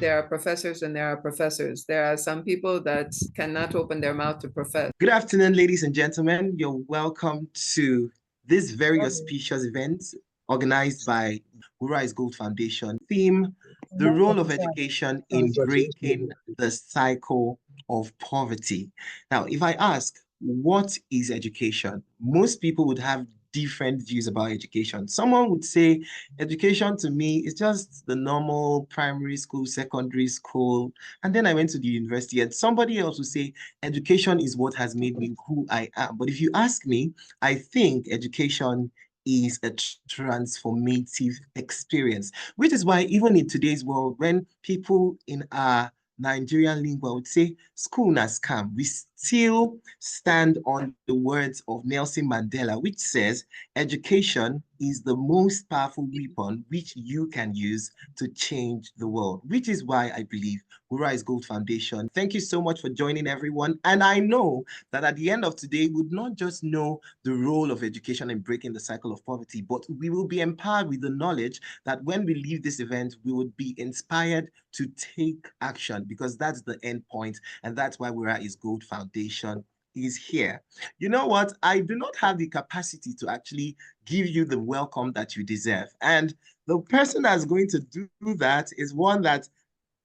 there are professors and there are professors. There are some people that cannot open their mouth to profess. Good afternoon, ladies and gentlemen. You're welcome to this very auspicious event organized by Rise Gold Foundation. Theme, the role of education in breaking the cycle of poverty. Now, if I ask, what is education? Most people would have different views about education. Someone would say education to me is just the normal primary school, secondary school, and then I went to the university. And somebody else would say education is what has made me who I am. But if you ask me, I think education is a transformative experience, which is why even in today's world, when people in our Nigerian lingua would say school has come, we still stand on the words of Nelson Mandela, which says education is the most powerful weapon which you can use to change the world, which is why I believe Rise Gold Foundation. Thank you so much for joining, everyone. And I know that at the end of today, we would not just know the role of education in breaking the cycle of poverty, but we will be empowered with the knowledge that when we leave this event, we would be inspired to take action, because that's the end point. And that's why Rise Gold Foundation is here. You know what? I do not have the capacity to actually give you the welcome that you deserve. And the person that's going to do that is one that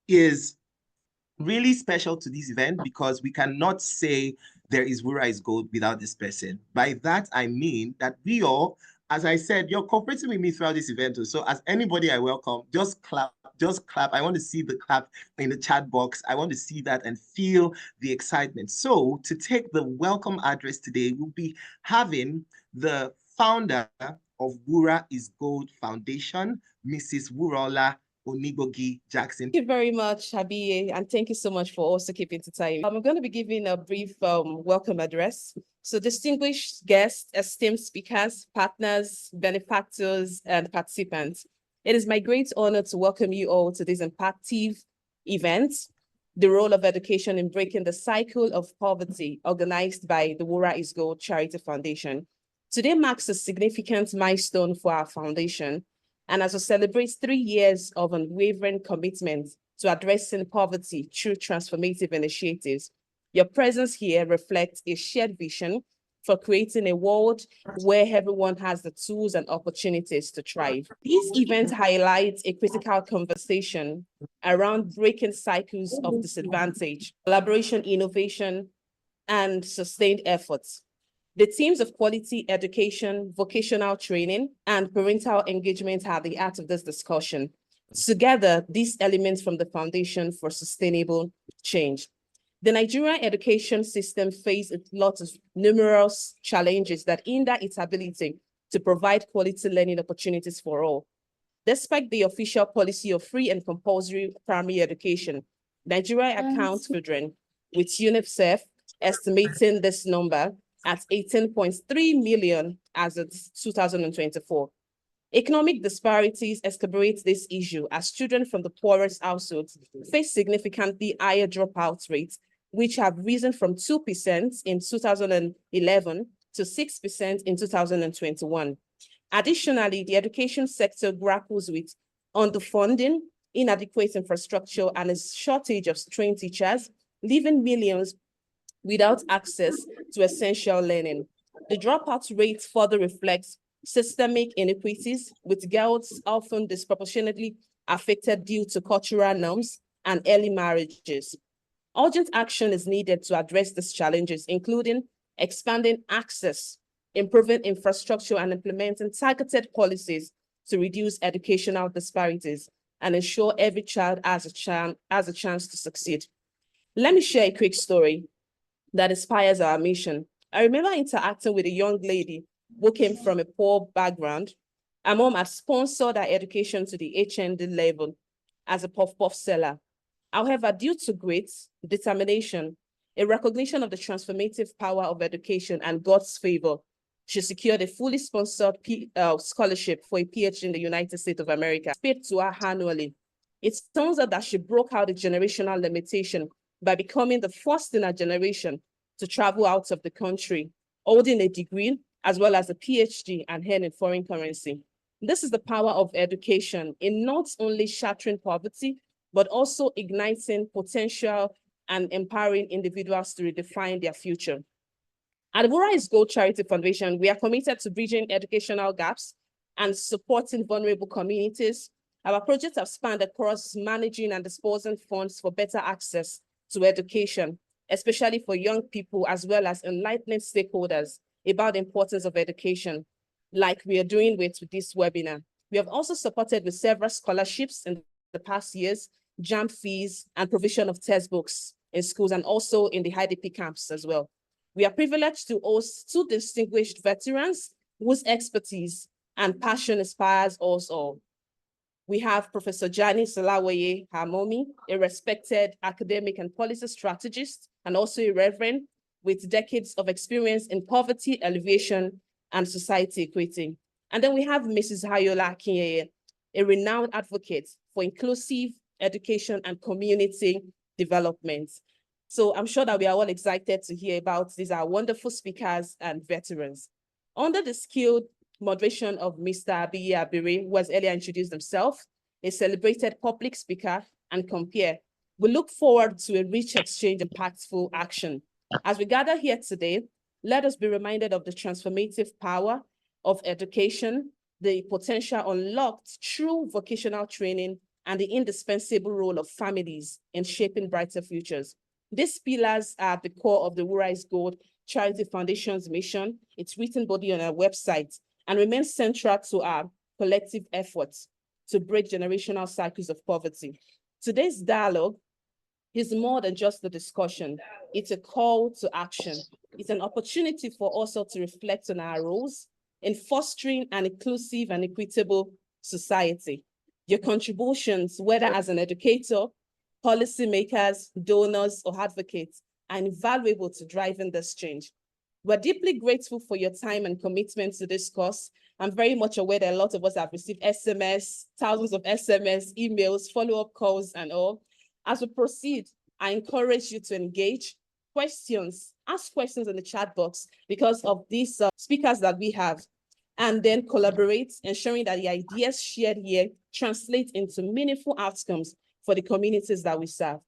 is really special to this event, because we cannot say there is Wura is gold without this person. By that, I mean that we all, as I said, you're cooperating with me throughout this event. So as anybody I welcome, just clap, just clap. I want to see the clap in the chat box. I want to see that and feel the excitement. So to take the welcome address today, we'll be having the founder of Wura is Gold Foundation, Mrs. Wurola Onigbogi Jackson. Thank you very much, Habiye, and thank you so much for also keeping to time. I'm going to be giving a brief welcome address. So distinguished guests, esteemed speakers, partners, benefactors, and participants, it is my great honor to welcome you all to this impactful event, the role of education in breaking the cycle of poverty, organized by the Wura is Gold Charity Foundation. Today marks a significant milestone for our foundation, and as we celebrate 3 years of unwavering commitment to addressing poverty through transformative initiatives, your presence here reflects a shared vision for creating a world where everyone has the tools and opportunities to thrive. This event highlights a critical conversation around breaking cycles of disadvantage, collaboration, innovation, and sustained efforts. The themes of quality education, vocational training, and parental engagement are the heart of this discussion. Together, these elements form the foundation for sustainable change. The Nigerian education system faces a lot of numerous challenges that hinder its ability to provide quality learning opportunities for all. Despite the official policy of free and compulsory primary education, Nigeria accounts for children, with UNICEF estimating this number at 18.3 million as of 2024. Economic disparities exacerbate this issue as children from the poorest households face significantly higher dropout rates, which have risen from 2% in 2011 to 6% in 2021. Additionally, the education sector grapples with underfunding, inadequate infrastructure, and a shortage of trained teachers, leaving millions without access to essential learning. The dropout rate further reflects systemic inequities, with girls often disproportionately affected due to cultural norms and early marriages. Urgent action is needed to address these challenges, including expanding access, improving infrastructure, and implementing targeted policies to reduce educational disparities and ensure every child has a chance to succeed. Let me share a quick story that inspires our mission. I remember interacting with a young lady who came from a poor background. Her mom had sponsored her education to the HND level as a puff-puff seller. However, due to grit, determination, a recognition of the transformative power of education, and God's favor, she secured a fully sponsored scholarship for a PhD in the United States of America, paid to her annually. It turns out that she broke out a generational limitation by becoming the first in her generation to travel out of the country, holding a degree as well as a PhD and earning foreign currency. This is the power of education in not only shattering poverty, but also igniting potential and empowering individuals to redefine their future. At the Rise Gold Charity Foundation, we are committed to bridging educational gaps and supporting vulnerable communities. Our projects have spanned across managing and disposing funds for better access to education, especially for young people, as well as enlightening stakeholders about the importance of education, like we are doing with this webinar. We have also supported with several scholarships in the past years, JAM fees, and provision of textbooks in schools, and also in the IDP camps as well. We are privileged to host two distinguished veterans whose expertise and passion inspires us all. We have Professor Jani Salawaye Hamomi, a respected academic and policy strategist, and also a reverend with decades of experience in poverty alleviation and society equity. And then we have Mrs. Hayola Akinyeye, a renowned advocate for inclusive education and community development. So I'm sure that we are all excited to hear about these are wonderful speakers and veterans. Under the skilled moderation of Mr. Abiy Abiri, who has earlier introduced himself, a celebrated public speaker and compeer, we look forward to a rich exchange and impactful action. As we gather here today, let us be reminded of the transformative power of education, the potential unlocked through vocational training, and the indispensable role of families in shaping brighter futures. These pillars are at the core of the Rise Gold Charity Foundation's mission, its written body on our website, and remain central to our collective efforts to break generational cycles of poverty. Today's dialogue is more than just a discussion. It's a call to action. It's an opportunity for us all to reflect on our roles in fostering an inclusive and equitable society. Your contributions, whether as an educator, policymakers, donors, or advocates, are invaluable to driving this change. We're deeply grateful for your time and commitment to this cause. I'm very much aware that a lot of us have received SMS, thousands of SMS, emails, follow-up calls, and all. As we proceed, I encourage you to engage questions, ask questions in the chat box because of these speakers that we have, and then collaborate, ensuring that the ideas shared here translate into meaningful outcomes for the communities that we serve.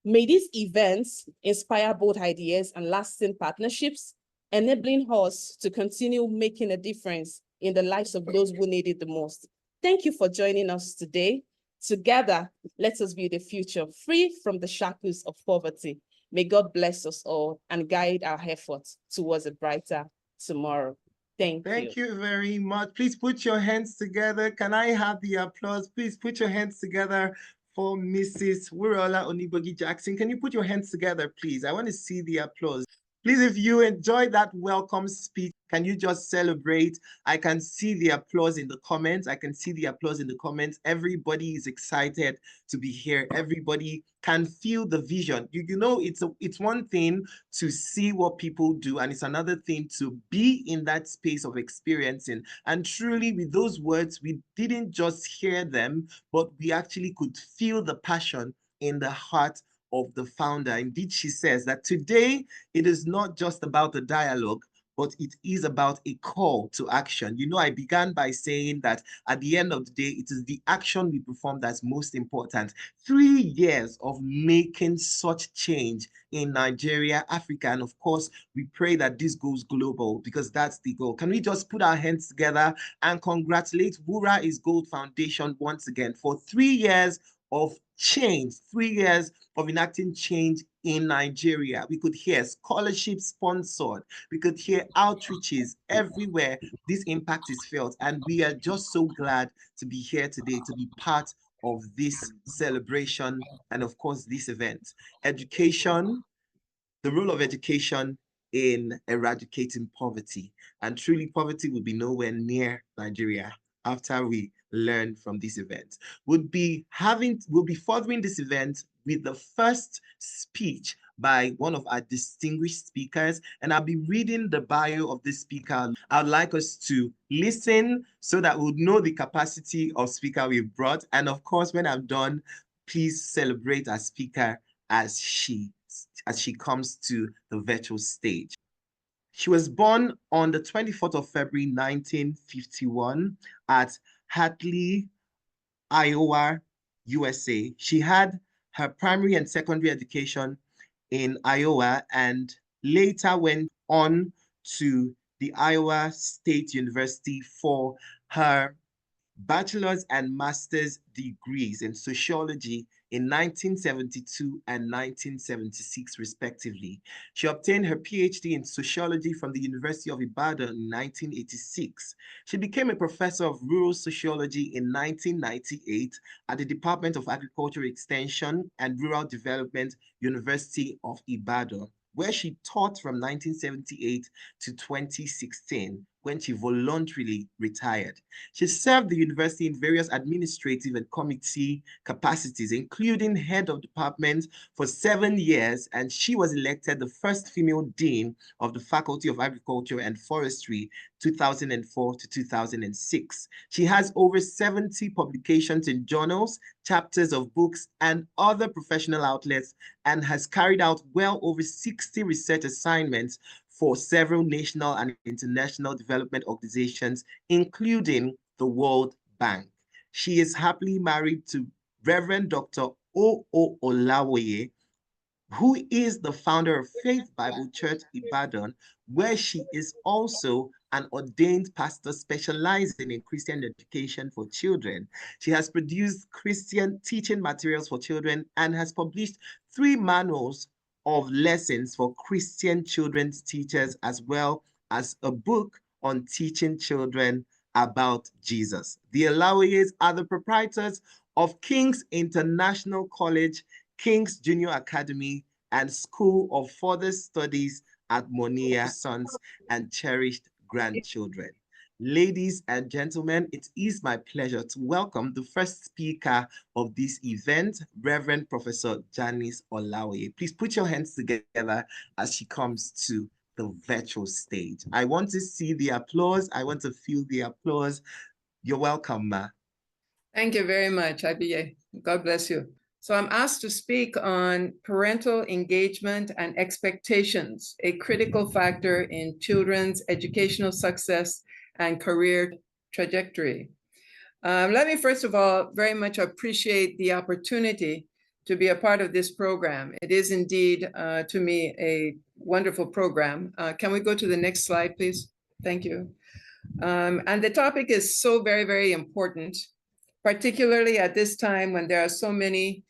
May these events inspire both ideas and lasting partnerships, enabling us to continue making a difference in the lives of those who need it the most. Thank you for joining us today. Together, let us build a future free from the shackles of poverty. May God bless us all and guide our efforts towards a brighter tomorrow. Thank you. Thank you very much. Please put your hands together. Can I have the applause? Please put your hands together for Mrs. Wurola Onibogi Jackson. Can you put your hands together, please? I want to see the applause. Please, if you enjoyed that welcome speech, can you just celebrate? I can see the applause in the comments. I can see the applause in the comments. Everybody is excited to be here. Everybody can feel the vision. You know, it's one thing to see what people do, and it's another thing to be in that space of experiencing. And truly, with those words, we didn't just hear them, but we actually could feel the passion in the heart of the founder. Indeed, she says that today it is not just about the dialogue, but it is about a call to action. You know, I began by saying that at the end of the day, it is the action we perform that's most important. 3 years of making such change in Nigeria, Africa, and of course, we pray that this goes global because that's the goal. Can we just put our hands together and congratulate Rise Gold Foundation once again for 3 years of change, 3 years of enacting change in Nigeria. We could hear scholarships sponsored. We could hear outreaches everywhere this impact is felt. And we are just so glad to be here today, to be part of this celebration and of course, this event. Education, the role of education in eradicating poverty. And truly, poverty will be nowhere near Nigeria after we learn from this event. We'll be furthering this event with the first speech by one of our distinguished speakers, and I'll be reading the bio of this speaker. I'd like us to listen so that we'll know the capacity of speaker we've brought. And of course, when I'm done, please celebrate our speaker as she comes to the virtual stage. She was born on the 24th of February, 1951 at Hatley, Iowa, USA. She had her primary and secondary education in Iowa and later went on to the Iowa State University for her bachelor's and master's degrees in sociology in 1972 and 1976, respectively. She obtained her PhD in sociology from the University of Ibadan in 1986. She became a professor of rural sociology in 1998 at the Department of Agriculture Extension and Rural Development, University of Ibadan, where she taught from 1978 to 2016, when she voluntarily retired. She served the university in various administrative and committee capacities, including head of department for 7 years, and she was elected the first female dean of the Faculty of Agriculture and Forestry, 2004 to 2006. She has over 70 publications in journals, chapters of books, and other professional outlets, and has carried out well over 60 research assignments for several national and international development organizations, including the World Bank. She is happily married to Reverend Dr. O.O. Olawoye, who is the founder of Faith Bible Church Ibadan, where she is also an ordained pastor specializing in Christian education for children. She has produced Christian teaching materials for children and has published 3 manuals of lessons for Christian children's teachers, as well as a book on teaching children about Jesus. The Olawoyes are the proprietors of King's International College, King's Junior Academy, and School of Further Studies at Monia, sons and cherished grandchildren. Ladies and gentlemen, it is my pleasure to welcome the first speaker of this event, Reverend Professor Janice Olawoye. Please put your hands together as she comes to the virtual stage. I want to see the applause. I want to feel the applause. You're welcome, Ma. Thank you very much, IBA. God bless you. So I'm asked to speak on parental engagement and expectations, a critical factor in children's educational success and career trajectory. Let me first of all very much appreciate the opportunity to be a part of this program. It is indeed, to me, a wonderful program. Can we go to the next slide, please? Thank you. And the topic is so very, very important, particularly at this time when there are so many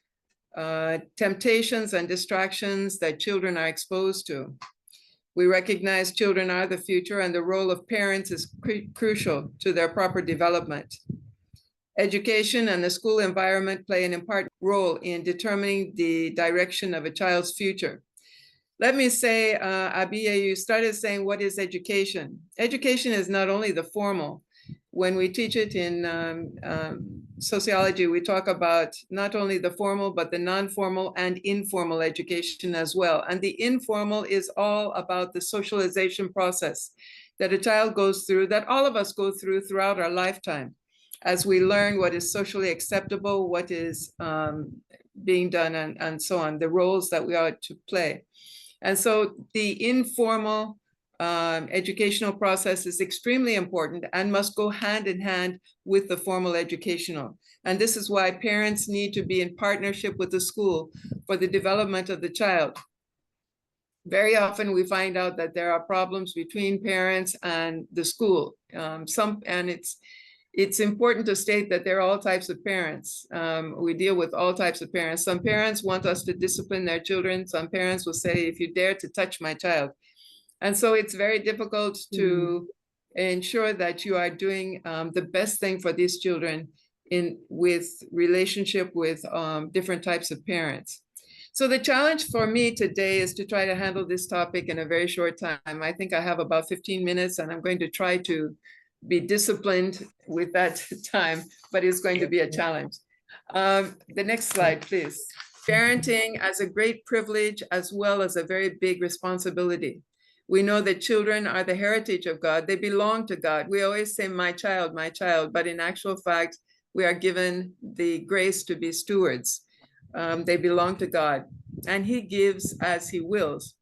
temptations and distractions that children are exposed to. We recognize children are the future, and the role of parents is crucial to their proper development. Education and the school environment play an important role in determining the direction of a child's future. Let me say, Abiya, you started saying, what is education? Education is not only the formal. When we teach it in sociology, we talk about not only the formal, but the non-formal and informal education as well. And the informal is all about the socialization process that a child goes through, that all of us go through throughout our lifetime, as we learn what is socially acceptable, what is being done, and so on, the roles that we are to play. And so the informal educational process is extremely important and must go hand in hand with the formal educational. And this is why parents need to be in partnership with the school for the development of the child. Very often we find out that there are problems between parents and the school. It's important to state that there are all types of parents. We deal with all types of parents. Some parents want us to discipline their children. Some parents will say, if you dare to touch my child. And so it's very difficult to ensure that you are doing the best thing for these children with relationship with different types of parents. So the challenge for me today is to try to handle this topic in a very short time. I think I have about 15 minutes, and I'm going to try to be disciplined with that time, but it's going to be a challenge. The next slide, please. Parenting as a great privilege as well as a very big responsibility. We know that children are the heritage of God. They belong to God. We always say, my child, but in actual fact, we are given the grace to be stewards. They belong to God, and He gives as He wills.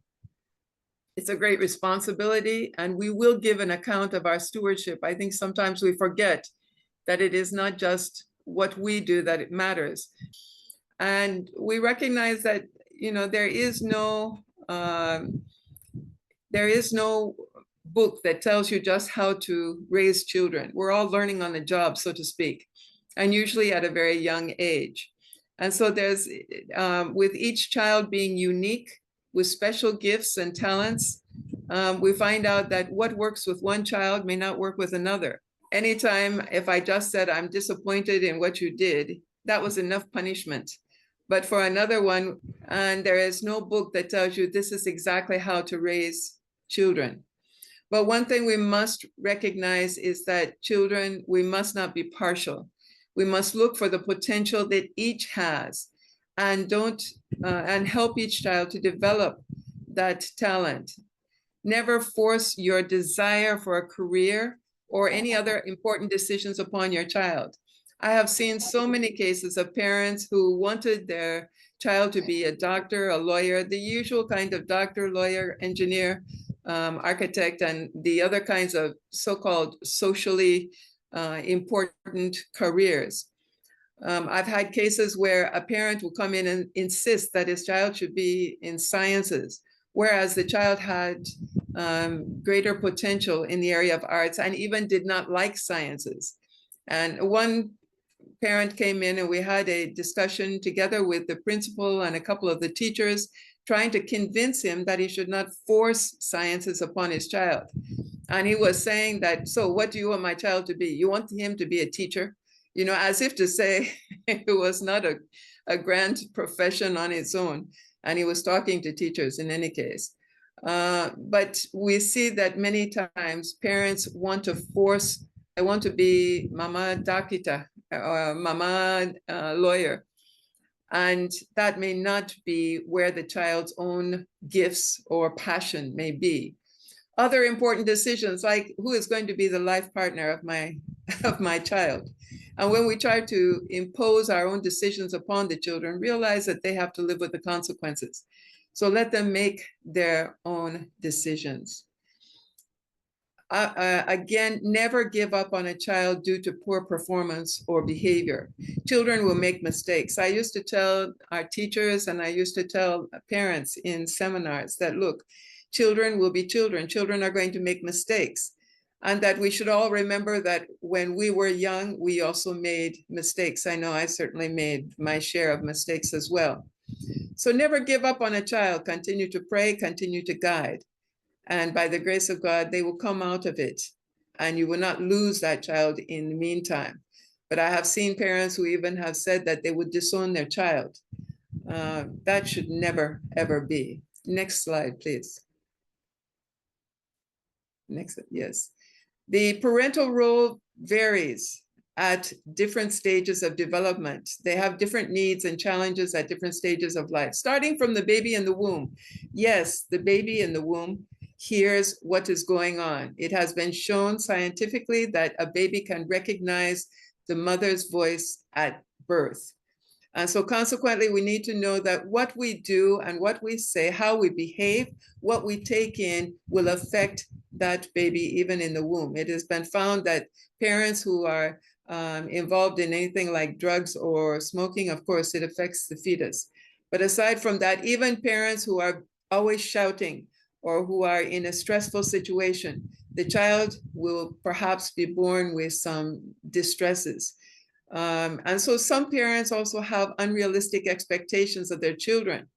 It's a great responsibility, and we will give an account of our stewardship. I think sometimes we forget that it is not just what we do that it matters. And we recognize that, there is no book that tells you just how to raise children. We're all learning on the job, so to speak, and usually at a very young age. And so there's, with each child being unique, with special gifts and talents, we find out that what works with one child may not work with another. Anytime, if I just said, I'm disappointed in what you did, that was enough punishment. But for another one, and there is no book that tells you this is exactly how to raise children. But one thing we must recognize is that children, we must not be partial. We must look for the potential that each has, and and help each child to develop that talent. Never force your desire for a career or any other important decisions upon your child. I have seen so many cases of parents who wanted their child to be a doctor, a lawyer, the usual kind of doctor, lawyer, engineer, architect, and the other kinds of so-called socially important careers. I've had cases where a parent will come in and insist that his child should be in sciences, whereas the child had greater potential in the area of arts and even did not like sciences. And one parent came in and we had a discussion together with the principal and a couple of the teachers, trying to convince him that he should not force sciences upon his child. And he was saying that, so what do you want my child to be? You want him to be a teacher? As if to say it was not a grand profession on its own. And he was talking to teachers in any case. But we see that many times parents want to force, I want to be mama dakita or mama lawyer. And that may not be where the child's own gifts or passion may be. Other important decisions, like who is going to be the life partner of my child. And when we try to impose our own decisions upon the children, realize that they have to live with the consequences. So let them make their own decisions. Again, never give up on a child due to poor performance or behavior. Children will make mistakes. I used to tell our teachers and I used to tell parents in seminars that, look, children will be children. Children are going to make mistakes. And that we should all remember that when we were young, we also made mistakes. I know I certainly made my share of mistakes as well. So never give up on a child. Continue to pray, continue to guide. And by the grace of God, they will come out of it. And you will not lose that child in the meantime. But I have seen parents who even have said that they would disown their child. That should never, ever be. Next slide, please. Next, yes. The parental role varies at different stages of development. They have different needs and challenges at different stages of life, starting from the baby in the womb. Yes, the baby in the womb hears what is going on. It has been shown scientifically that a baby can recognize the mother's voice at birth. And so consequently, we need to know that what we do and what we say, how we behave, what we take in will affect that baby even in the womb. It has been found that parents who are involved in anything like drugs or smoking, of course, it affects the fetus. But aside from that, even parents who are always shouting or who are in a stressful situation, the child will perhaps be born with some distresses. And so some parents also have unrealistic expectations of their children.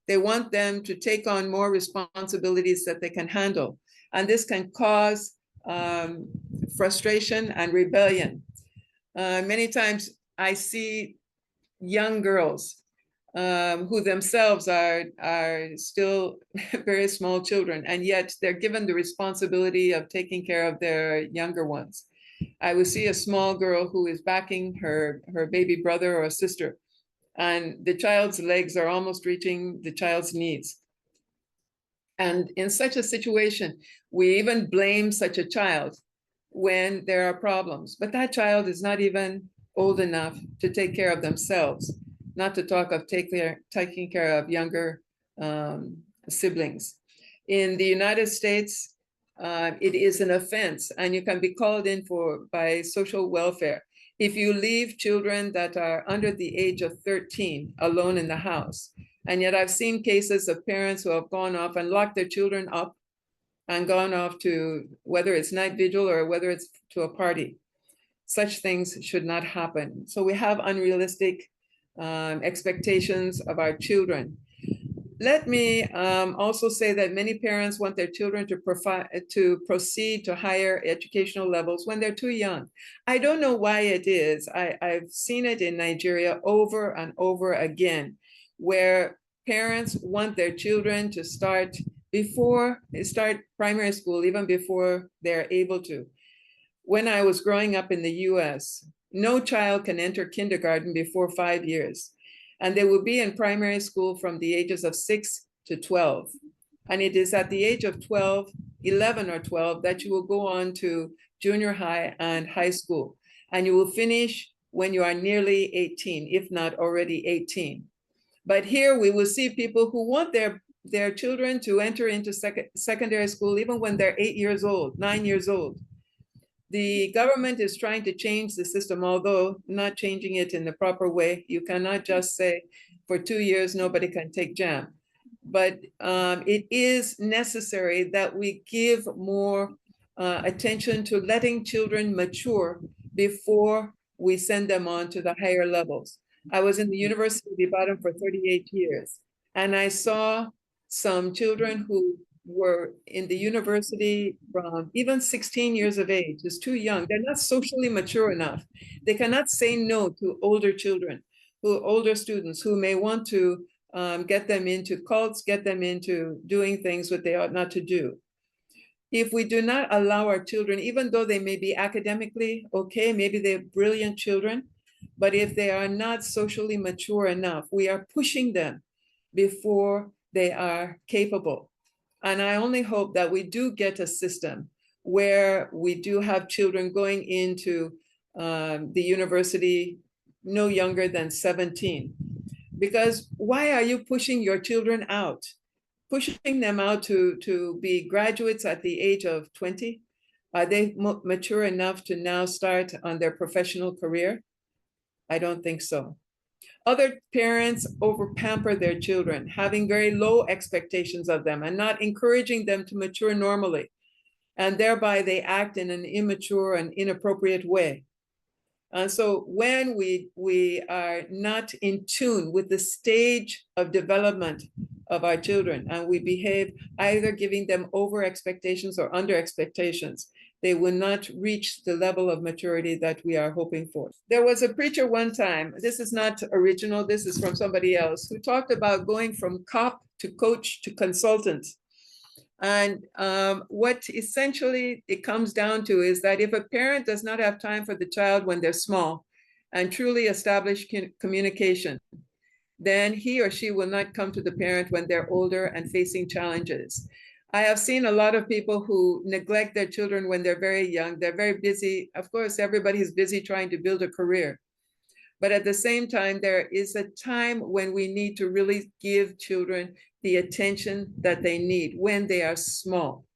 They want them to take on more responsibilities that they can handle. And this can cause frustration and rebellion. Many times I see young girls who themselves are still very small children, and yet they're given the responsibility of taking care of their younger ones. I would see a small girl who is backing her baby brother or sister, and the child's legs are almost reaching the child's knees. And in such a situation, we even blame such a child when there are problems, but that child is not even old enough to take care of themselves, not to talk of taking care of younger siblings. In the United States, it is an offense, and you can be called in by social welfare if you leave children that are under the age of 13 alone in the house. And yet I've seen cases of parents who have gone off and locked their children up and gone off to, whether it's night vigil or whether it's to a party. Such things should not happen. So we have unrealistic expectations of our children. Let me also say that many parents want their children to proceed to higher educational levels when they're too young. I don't know why it is. I've seen it in Nigeria over and over again, where parents want their children to start primary school, even before they're able to. When I was growing up in the US, no child can enter kindergarten before 5 years. And they will be in primary school from the ages of 6 to 12. And it is at the age of 12, 11 or 12, that you will go on to junior high and high school. And you will finish when you are nearly 18, if not already 18. But here we will see people who want their children to enter into secondary school even when they're 8 years old, 9 years old. The government is trying to change the system, although not changing it in the proper way. You cannot just say for 2 years, nobody can take JAM. But it is necessary that we give more attention to letting children mature before we send them on to the higher levels. I was in the University of Ibadan for 38 years, and I saw some children who were in the university from even 16 years of age. It's too young. They're not socially mature enough. They cannot say no to older children, older students who may want to get them into cults, get them into doing things that they ought not to do. If we do not allow our children, even though they may be academically okay, maybe they're brilliant children, but if they are not socially mature enough, we are pushing them before they are capable. And I only hope that we do get a system where we do have children going into the university no younger than 17. Because why are you pushing your children out? Pushing them out to be graduates at the age of 20? Are they mature enough to now start on their professional career? I don't think so. Other parents over-pamper their children, having very low expectations of them and not encouraging them to mature normally. And thereby they act in an immature and inappropriate way. And so when we are not in tune with the stage of development of our children, and we behave either giving them over expectations or under expectations, they will not reach the level of maturity that we are hoping for. There was a preacher one time, this is not original, this is from somebody else, who talked about going from cop to coach to consultant. And what essentially it comes down to is that if a parent does not have time for the child when they're small and truly establish communication, then he or she will not come to the parent when they're older and facing challenges. I have seen a lot of people who neglect their children when they're very young. They're very busy. Of course, everybody's busy trying to build a career. But at the same time, there is a time when we need to really give children the attention that they need when they are small.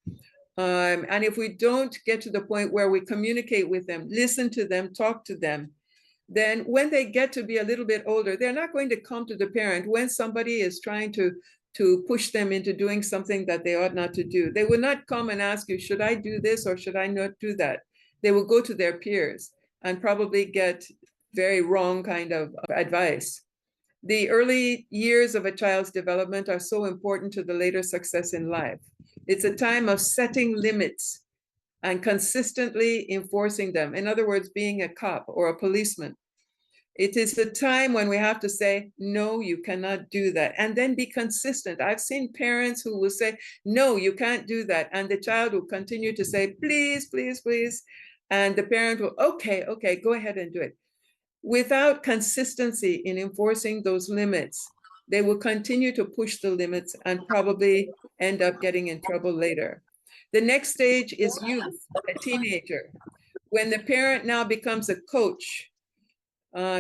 And if we don't get to the point where we communicate with them, listen to them, talk to them, then when they get to be a little bit older, they're not going to come to the parent when somebody is trying to push them into doing something that they ought not to do. They will not come and ask you, should I do this or should I not do that? They will go to their peers and probably get very wrong kind of advice. The early years of a child's development are so important to the later success in life. It's a time of setting limits and consistently enforcing them. In other words, being a cop or a policeman. It is the time when we have to say, no, you cannot do that, and then be consistent. I've seen parents who will say, no, you can't do that. And the child will continue to say, please, please, please. And the parent will, okay, go ahead and do it. Without consistency in enforcing those limits, they will continue to push the limits and probably end up getting in trouble later. The next stage is youth, a teenager. When the parent now becomes a coach,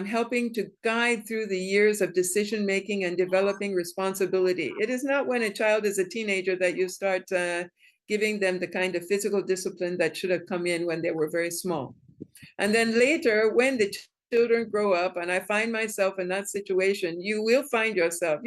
helping to guide through the years of decision-making and developing responsibility. It is not when a child is a teenager that you start giving them the kind of physical discipline that should have come in when they were very small. And then later, when the children grow up, and I find myself in that situation, you will find yourself,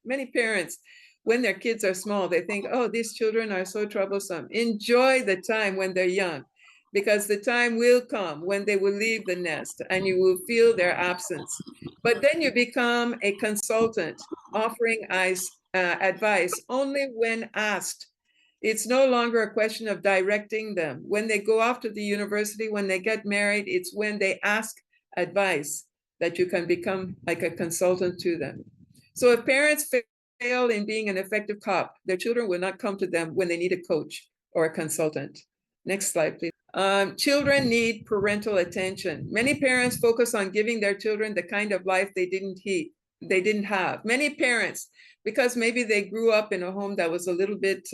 many parents, when their kids are small, they think, oh, these children are so troublesome. Enjoy the time when they're young, because the time will come when they will leave the nest and you will feel their absence. But then you become a consultant offering advice only when asked. It's no longer a question of directing them. When they go off to the university, when they get married, it's when they ask advice that you can become like a consultant to them. So if parents fail in being an effective cop, their children will not come to them when they need a coach or a consultant. Next slide, please. Children need parental attention. Many parents focus on giving their children the kind of life they didn't have. Many parents, because maybe they grew up in a home that was a little bit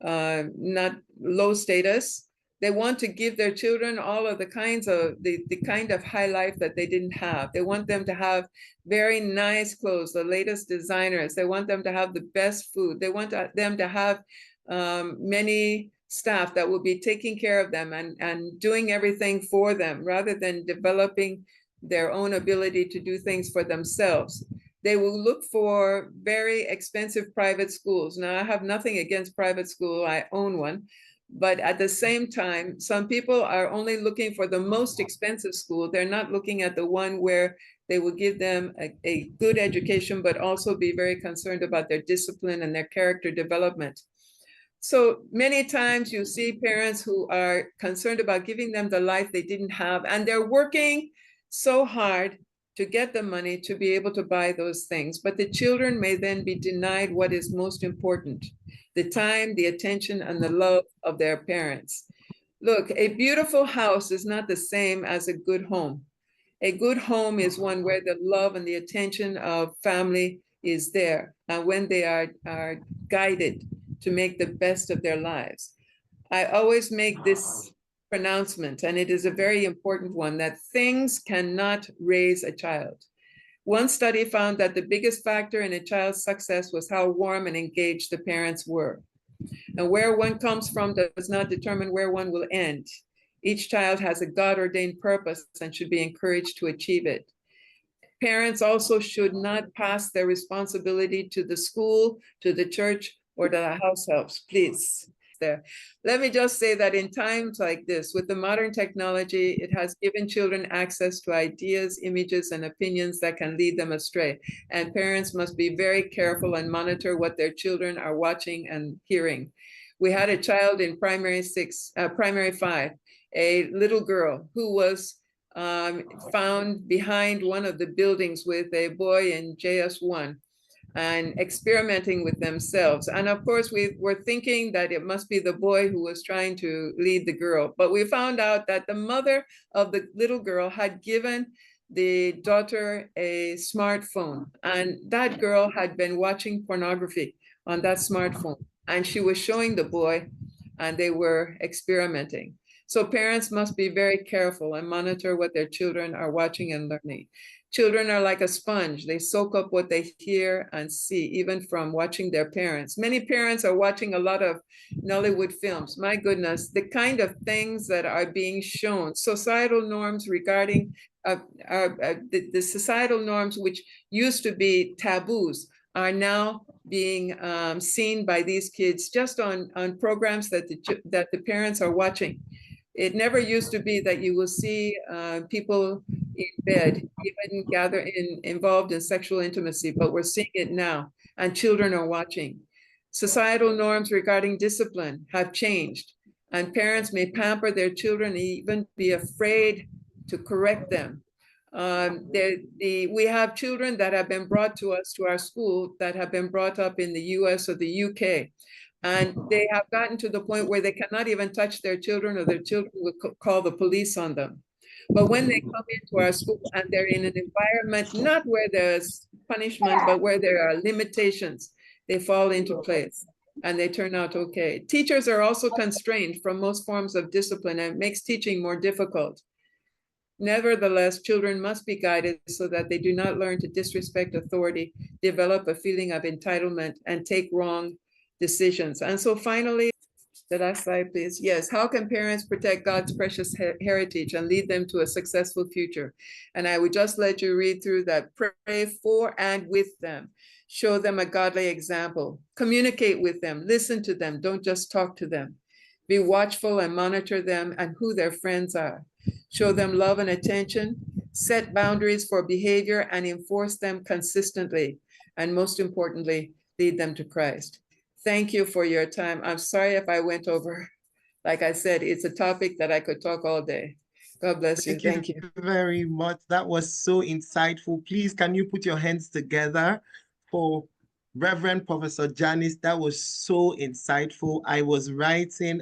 not low status, they want to give their children all of the kinds of the kind of high life that they didn't have. They want them to have very nice clothes, the latest designers. They want them to have the best food. They want them to have many staff that will be taking care of them and doing everything for them, rather than developing their own ability to do things for themselves. They will look for very expensive private schools. Now, I have nothing against private school. I own one. But at the same time, some people are only looking for the most expensive school. They're not looking at the one where they will give them a good education, but also be very concerned about their discipline and their character development. So many times you see parents who are concerned about giving them the life they didn't have, and they're working so hard to get the money to be able to buy those things. But the children may then be denied what is most important: the time, the attention, and the love of their parents. Look, a beautiful house is not the same as a good home. A good home is one where the love and the attention of family is there, and when they are guided to make the best of their lives. I always make this pronouncement, and it is a very important one, that things cannot raise a child. One study found that the biggest factor in a child's success was how warm and engaged the parents were. And where one comes from does not determine where one will end. Each child has a God-ordained purpose and should be encouraged to achieve it. Parents also should not pass their responsibility to the school, to the church, or to the house helps, please. There. Let me just say that in times like this, with the modern technology, it has given children access to ideas, images, and opinions that can lead them astray. And parents must be very careful and monitor what their children are watching and hearing. We had a child in primary 5, a little girl who was found behind one of the buildings with a boy in JS1 and experimenting with themselves. And of course, we were thinking that it must be the boy who was trying to lead the girl. But we found out that the mother of the little girl had given the daughter a smartphone, and that girl had been watching pornography on that smartphone. And she was showing the boy, and they were experimenting. So parents must be very careful and monitor what their children are watching and learning. Children are like a sponge. They soak up what they hear and see, even from watching their parents. Many parents are watching a lot of Nollywood films. My goodness, the kind of things that are being shown, societal norms regarding the societal norms which used to be taboos are now being seen by these kids just on programs that the parents are watching. It never used to be that you will see people in bed, even involved in sexual intimacy, but we're seeing it now, and children are watching. Societal norms regarding discipline have changed, and parents may pamper their children and even be afraid to correct them. We have children that have been brought to us, to our school, that have been brought up in the US or the UK. And they have gotten to the point where they cannot even touch their children, or their children will call the police on them. But when they come into our school and they're in an environment, not where there's punishment, but where there are limitations, they fall into place and they turn out okay. Teachers are also constrained from most forms of discipline, and it makes teaching more difficult. Nevertheless, children must be guided so that they do not learn to disrespect authority, develop a feeling of entitlement, and take wrong decisions. And so finally, The last slide, please. Yes. How can parents protect God's precious heritage and lead them to a successful future? And I would just let you read through that. Pray for and with them. Show them a godly example. Communicate with them. Listen to them. Don't just talk to them. Be watchful and monitor them and who their friends are. Show them love and attention. Set boundaries for behavior and enforce them consistently. And most importantly, lead them to Christ. Thank you for your time. I'm sorry if I went over. Like I said, it's a topic that I could talk all day. God bless you. Thank you. Very much. That was so insightful. Please, can you put your hands together for Reverend Professor Janice? That was so insightful. I was writing.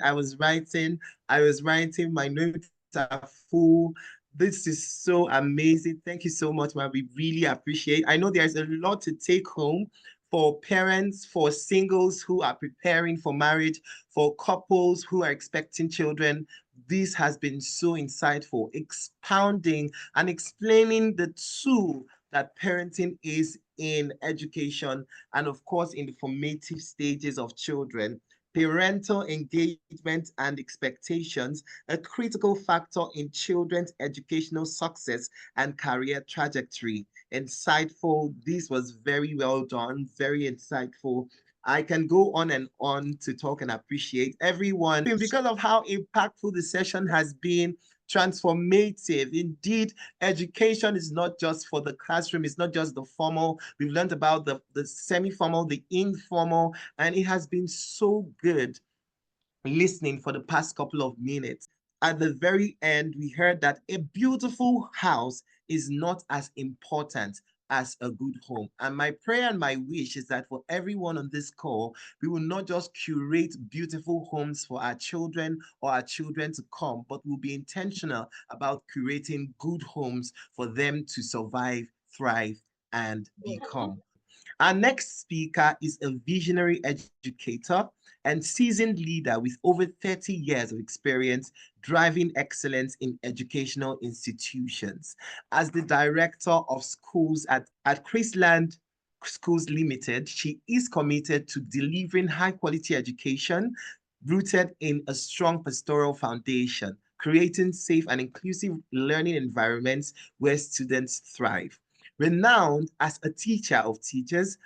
My notes are full. This is so amazing. Thank you so much, man. We really appreciate it. I know there's a lot to take home for parents, for singles who are preparing for marriage, for couples who are expecting children. This has been so insightful, expounding and explaining the tool that parenting is in education and, of course, in the formative stages of children. Parental engagement and expectations, a critical factor in children's educational success and career trajectory. Insightful. This was very well done, very insightful. I can go on and on to talk and appreciate everyone because of how impactful the session has been. Transformative. Indeed, education is not just for the classroom, it's not just the formal. We've learned about the semi-formal, the informal, and it has been so good listening for the past couple of minutes. At the very end, we heard that a beautiful house is not as important as a good home. And my prayer and my wish is that for everyone on this call, we will not just curate beautiful homes for our children or our children to come, but we'll be intentional about curating good homes for them to survive, thrive, and become. Our next speaker is a visionary educator and seasoned leader with over 30 years of experience driving excellence in educational institutions. As the director of schools at Chrisland Schools Limited, she is committed to delivering high-quality education rooted in a strong pastoral foundation, creating safe and inclusive learning environments where students thrive. Renowned as a teacher of teachers,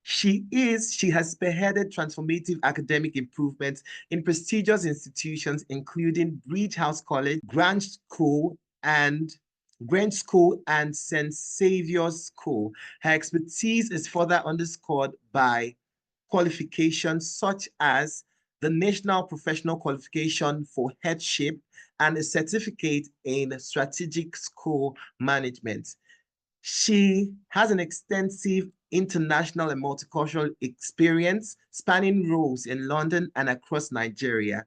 she has spearheaded transformative academic improvements in prestigious institutions, including Bridge House College, Grange School, and St. Saviour's School. Her expertise is further underscored by qualifications such as the National Professional Qualification for Headship and a certificate in Strategic School Management. She has an extensive international and multicultural experience spanning roles in London and across Nigeria,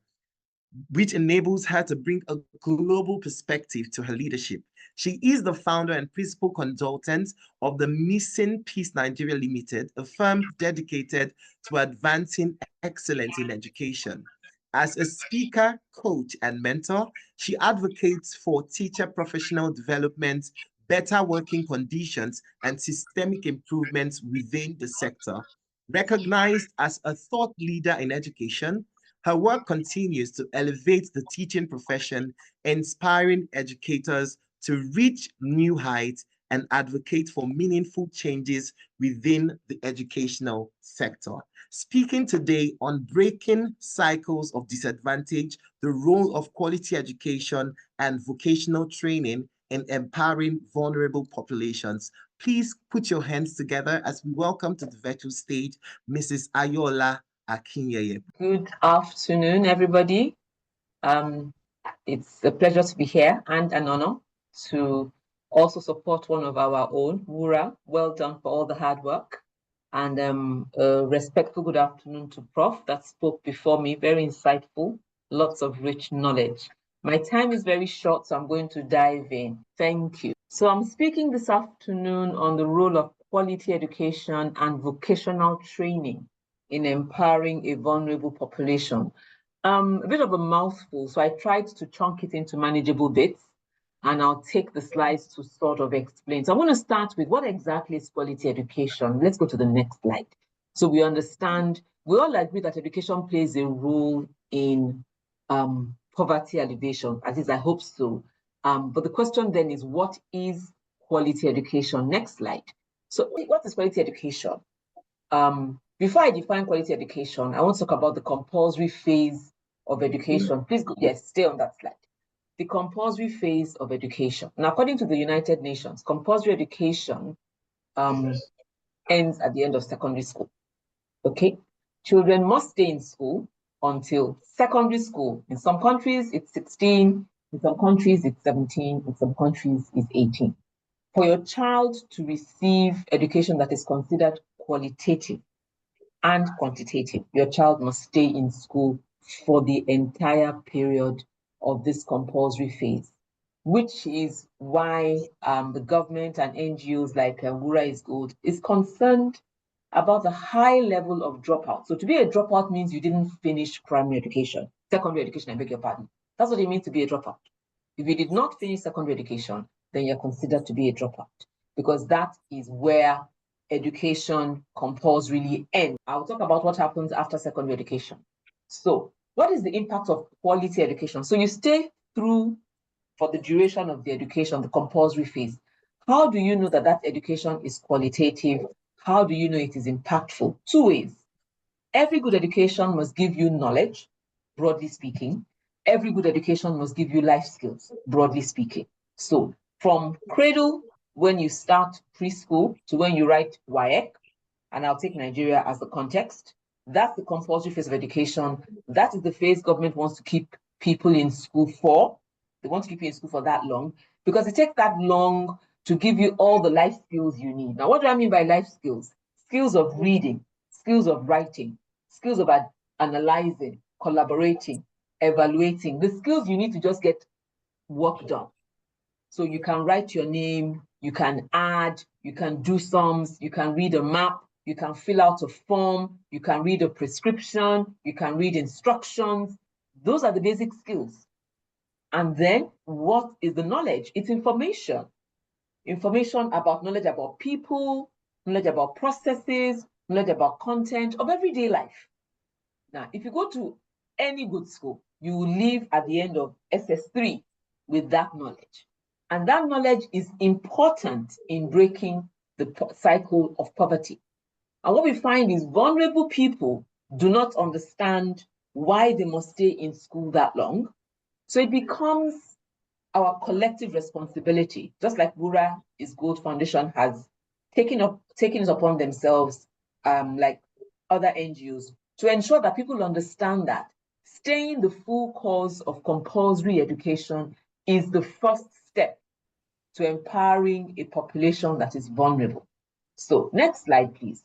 which enables her to bring a global perspective to her leadership. She is the founder and principal consultant of the Missing Peace Nigeria Limited, a firm dedicated to advancing excellence in education. As a speaker, coach, and mentor, she advocates for teacher professional development, better working conditions, and systemic improvements within the sector. Recognized as a thought leader in education, her work continues to elevate the teaching profession, inspiring educators to reach new heights and advocate for meaningful changes within the educational sector. Speaking today on breaking cycles of disadvantage, the role of quality education and vocational training in empowering vulnerable populations. Please put your hands together as we welcome to the virtual stage Mrs. Ayola Akinyeye. Good afternoon, everybody. It's a pleasure to be here and an honor to also support one of our own, Wura. Well done for all the hard work. And a respectful good afternoon to Prof that spoke before me, very insightful, lots of rich knowledge. My time is very short, so I'm going to dive in. Thank you. So I'm speaking this afternoon on the role of quality education and vocational training in empowering a vulnerable population. A bit of a mouthful, so I tried to chunk it into manageable bits, and I'll take the slides to sort of explain. So I'm going to start with what exactly is quality education. Let's go to the next slide. So we understand we all agree that education plays a role in poverty alleviation, at least I hope so. But the question then is, what is quality education? Next slide. So what is quality education? Before I define quality education, I want to talk about the compulsory phase of education. Please go, yes, stay on that slide. The compulsory phase of education. Now, according to the United Nations, compulsory education ends at the end of secondary school. Okay? Children must stay in school until secondary school. In some countries, it's 16. In some countries, it's 17. In some countries, it's 18. For your child to receive education that is considered qualitative and quantitative, your child must stay in school for the entire period of this compulsory phase, which is why the government and NGOs like Wura is Good is concerned about the high level of dropout. So to be a dropout means you didn't finish primary education, secondary education, I beg your pardon. That's what it means to be a dropout. If you did not finish secondary education, then you're considered to be a dropout, because that is where education compulsorily ends. I'll talk about what happens after secondary education. So what is the impact of quality education? So you stay through for the duration of the education, the compulsory phase. How do you know that that education is qualitative? How do you know it is impactful? Two ways. Every good education must give you knowledge, broadly speaking. Every good education must give you life skills, broadly speaking. So from cradle, when you start preschool, to when you write WAEC, and I'll take Nigeria as the context, that's the compulsory phase of education. That is the phase government wants to keep people in school for. They want to keep you in school for that long, because it takes that long to give you all the life skills you need. Now, what do I mean by life skills? Skills of reading, skills of writing, skills of analyzing, collaborating, evaluating, the skills you need to just get work done. So you can write your name, you can add, you can do sums, you can read a map, you can fill out a form, you can read a prescription, you can read instructions. Those are the basic skills. And then what is the knowledge? It's information. Information about knowledge about people, knowledge about processes, knowledge about content of everyday life. Now, if you go to any good school, you will leave at the end of SS3 with that knowledge. And that knowledge is important in breaking the cycle of poverty. And what we find is vulnerable people do not understand why they must stay in school that long. So it becomes our collective responsibility, just like Wura is Good Foundation has taken it upon themselves, like other NGOs, to ensure that people understand that staying the full course of compulsory education is the first step to empowering a population that is vulnerable. So next slide, please.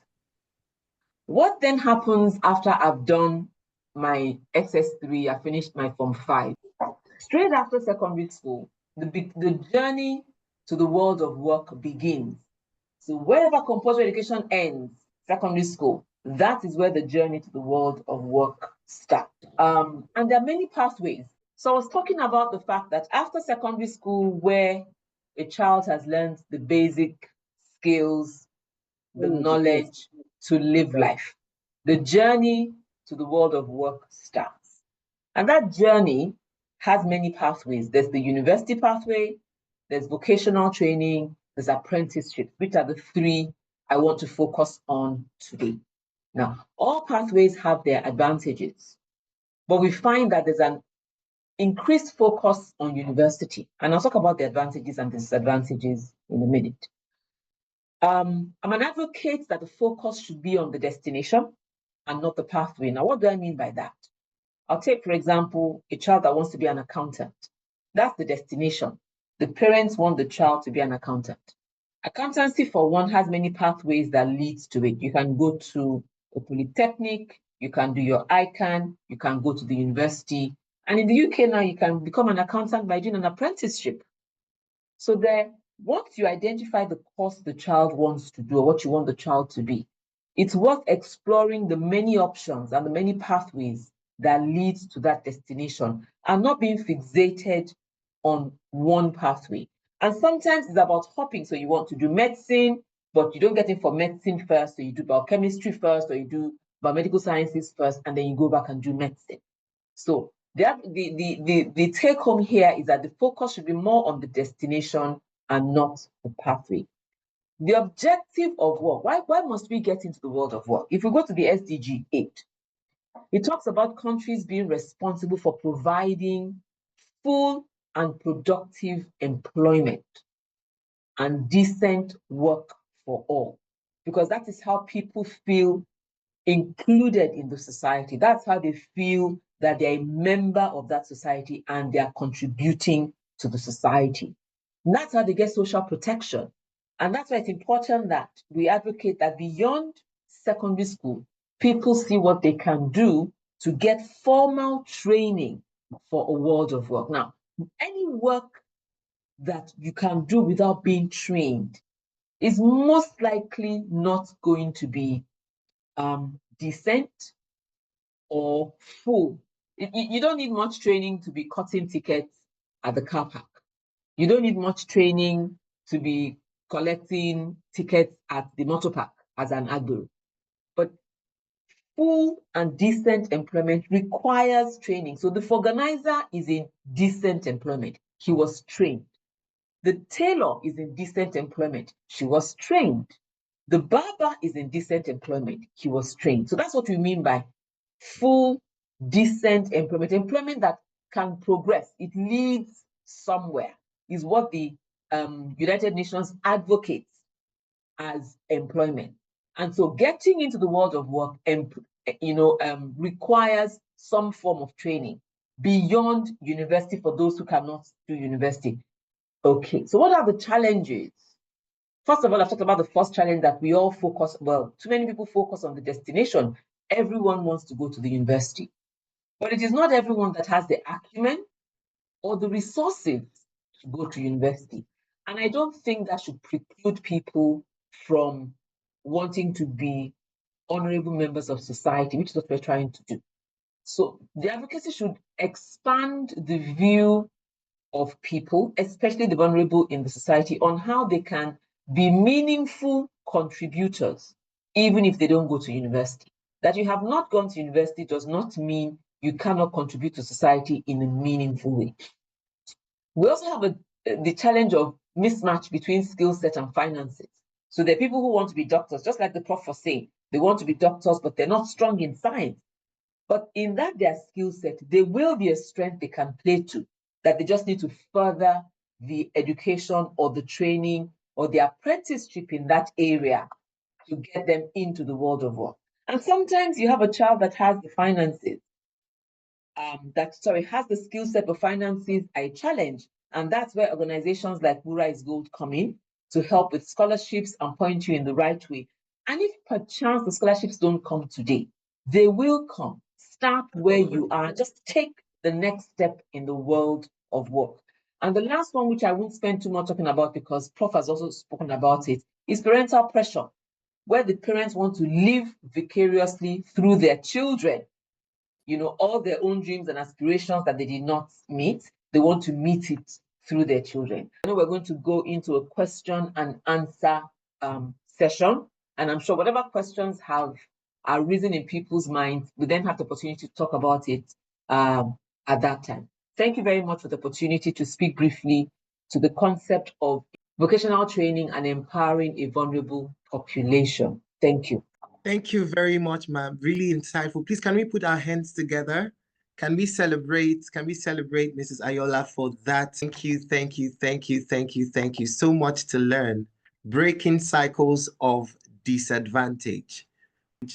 What then happens after I've done my SS3, I finished my Form 5? Straight after secondary school, the journey to the world of work begins. So wherever compulsory education ends, secondary school, that is where the journey to the world of work starts. And there are many pathways. So I was talking about the fact that after secondary school, where a child has learned the basic skills, the knowledge to live life, the journey to the world of work starts. And that journey has many pathways. There's the university pathway, there's vocational training, there's apprenticeship, which are the three I want to focus on today. Now, all pathways have their advantages, but we find that there's an increased focus on university. And I'll talk about the advantages and disadvantages in a minute. I'm an advocate that the focus should be on the destination and not the pathway. Now, what do I mean by that? I'll take, for example, a child that wants to be an accountant. That's the destination. The parents want the child to be an accountant. Accountancy, for one, has many pathways that leads to it. You can go to a polytechnic, you can do your ICANN, you can go to the university. And in the UK now, you can become an accountant by doing an apprenticeship. So there, once you identify the course the child wants to do or what you want the child to be, it's worth exploring the many options and the many pathways that leads to that destination and not being fixated on one pathway. And sometimes it's about hopping. So you want to do medicine, but you don't get in for medicine first, so you do biochemistry first, or you do biomedical sciences first, and then you go back and do medicine. So the take home here is that the focus should be more on the destination and not the pathway. The objective of work, why must we get into the world of work? If we go to the SDG 8, it talks about countries being responsible for providing full and productive employment and decent work for all, because that is how people feel included in the society. That's how they feel that they're a member of that society and they are contributing to the society. And that's how they get social protection. And that's why it's important that we advocate that beyond secondary school, people see what they can do to get formal training for a world of work. Now, any work that you can do without being trained is most likely not going to be decent or full. You don't need much training to be cutting tickets at the car park. You don't need much training to be collecting tickets at the motor park as an agbero. But full and decent employment requires training. So the organizer is in decent employment. He was trained. The tailor is in decent employment. She was trained. The barber is in decent employment. He was trained. So that's what we mean by full, decent employment. Employment that can progress. It leads somewhere is what the United Nations advocates as employment. And so getting into the world of work, requires some form of training beyond university for those who cannot do university. Okay, so what are the challenges? First of all, I've talked about the first challenge that we all focus, well, too many people focus on the destination. Everyone wants to go to the university, but it is not everyone that has the acumen or the resources to go to university. And I don't think that should preclude people from wanting to be honorable members of society, which is what we're trying to do. So the advocacy should expand the view of people, especially the vulnerable in the society, on how they can be meaningful contributors, even if they don't go to university. That you have not gone to university does not mean you cannot contribute to society in a meaningful way. We also have the challenge of mismatch between skill set and finances. So there are people who want to be doctors, just like the prof was saying, they want to be doctors, but they're not strong in science. But in that their skill set, there will be a strength they can play to, that they just need to further the education or the training or the apprenticeship in that area to get them into the world of work. And sometimes you have a child that has the finances, has the skill set, but finances are a challenge. And that's where organizations like Wura Gold come in to help with scholarships and point you in the right way. And if perchance the scholarships don't come today, they will come. Start where you are. Just take the next step in the world of work. And the last one, which I won't spend too much talking about because Prof has also spoken about it, is parental pressure, where the parents want to live vicariously through their children. All their own dreams and aspirations that they did not meet, they want to meet it through their children. I know we're going to go into a question and answer session, and I'm sure whatever questions are risen in people's minds, we then have the opportunity to talk about it at that time. Thank you very much for the opportunity to speak briefly to the concept of vocational training and empowering a vulnerable population. Thank you. Thank you very much, ma'am. Really insightful. Please, can we put our hands together? Can we celebrate Mrs. Ayola for that? Thank you, thank you, thank you, thank you, thank you. So much to learn. Breaking cycles of disadvantage.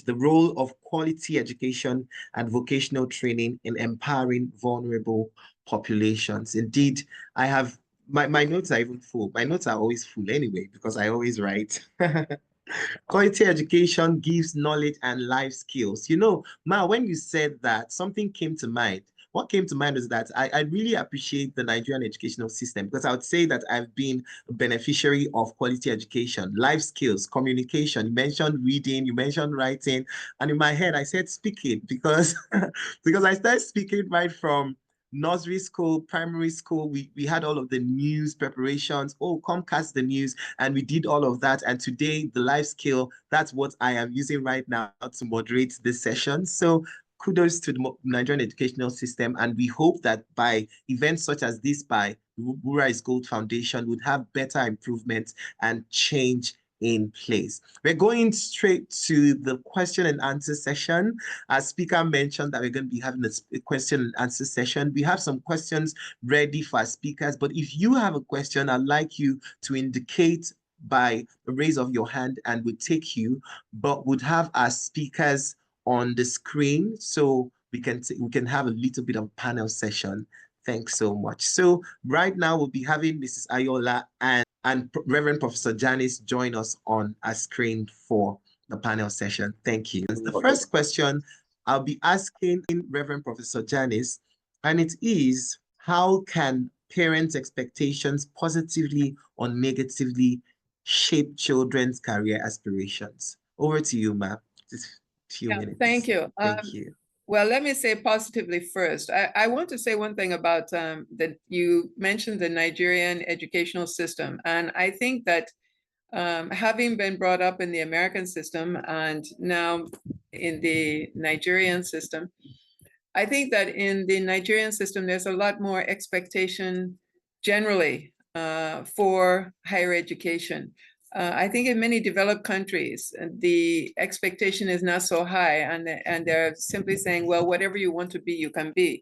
The role of quality education and vocational training in empowering vulnerable populations. Indeed, I have, my notes are even full. My notes are always full anyway, because I always write. Quality education gives knowledge and life skills. Ma, when you said that, something came to mind. What came to mind is that I really appreciate the Nigerian educational system, because I would say that I've been a beneficiary of quality education, life skills, communication. You mentioned reading, you mentioned writing, and in my head I said speaking, because because I started speaking right from nursery school, primary school, we had all of the news preparations. Oh, Comcast the news, and we did all of that. And today, the life skill, that's what I am using right now to moderate this session. So kudos to the Nigerian educational system. And we hope that by events such as this, by Wura is Gold Foundation, would have better improvements and change in place. We're going straight to the question and answer session. As speaker mentioned that we're going to be having a question and answer session. We have some questions ready for our speakers, but if you have a question, I'd like you to indicate by a raise of your hand and we'll take you, but would have our speakers on the screen so we can have a little bit of panel session. Thanks so much. So right now we'll be having Mrs. Ayola and Reverend Professor Janice join us on our screen for the panel session. Thank you. The first question I'll be asking Reverend Professor Janice, and it is, how can parents' expectations positively or negatively shape children's career aspirations? Over to you, ma'am. Just a few minutes. Thank you. Thank you. Well, let me say positively first. I want to say one thing about that you mentioned the Nigerian educational system. And I think that having been brought up in the American system and now in the Nigerian system, I think that in the Nigerian system, there's a lot more expectation generally for higher education. I think in many developed countries, the expectation is not so high, and they're simply saying, well, whatever you want to be, you can be.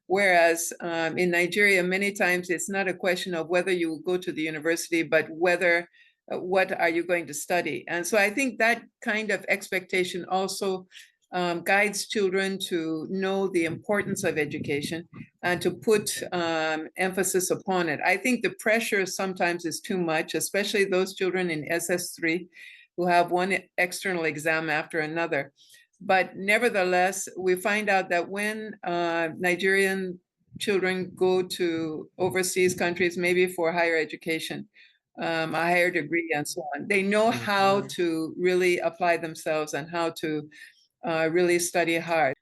Whereas in Nigeria, many times it's not a question of whether you go to the university, but whether, what are you going to study? And so I think that kind of expectation also guides children to know the importance of education and to put emphasis upon it. I think the pressure sometimes is too much, especially those children in SS3 who have one external exam after another. But nevertheless, we find out that when Nigerian children go to overseas countries, maybe for higher education, a higher degree and so on, they know how to really apply themselves and how to really study hard.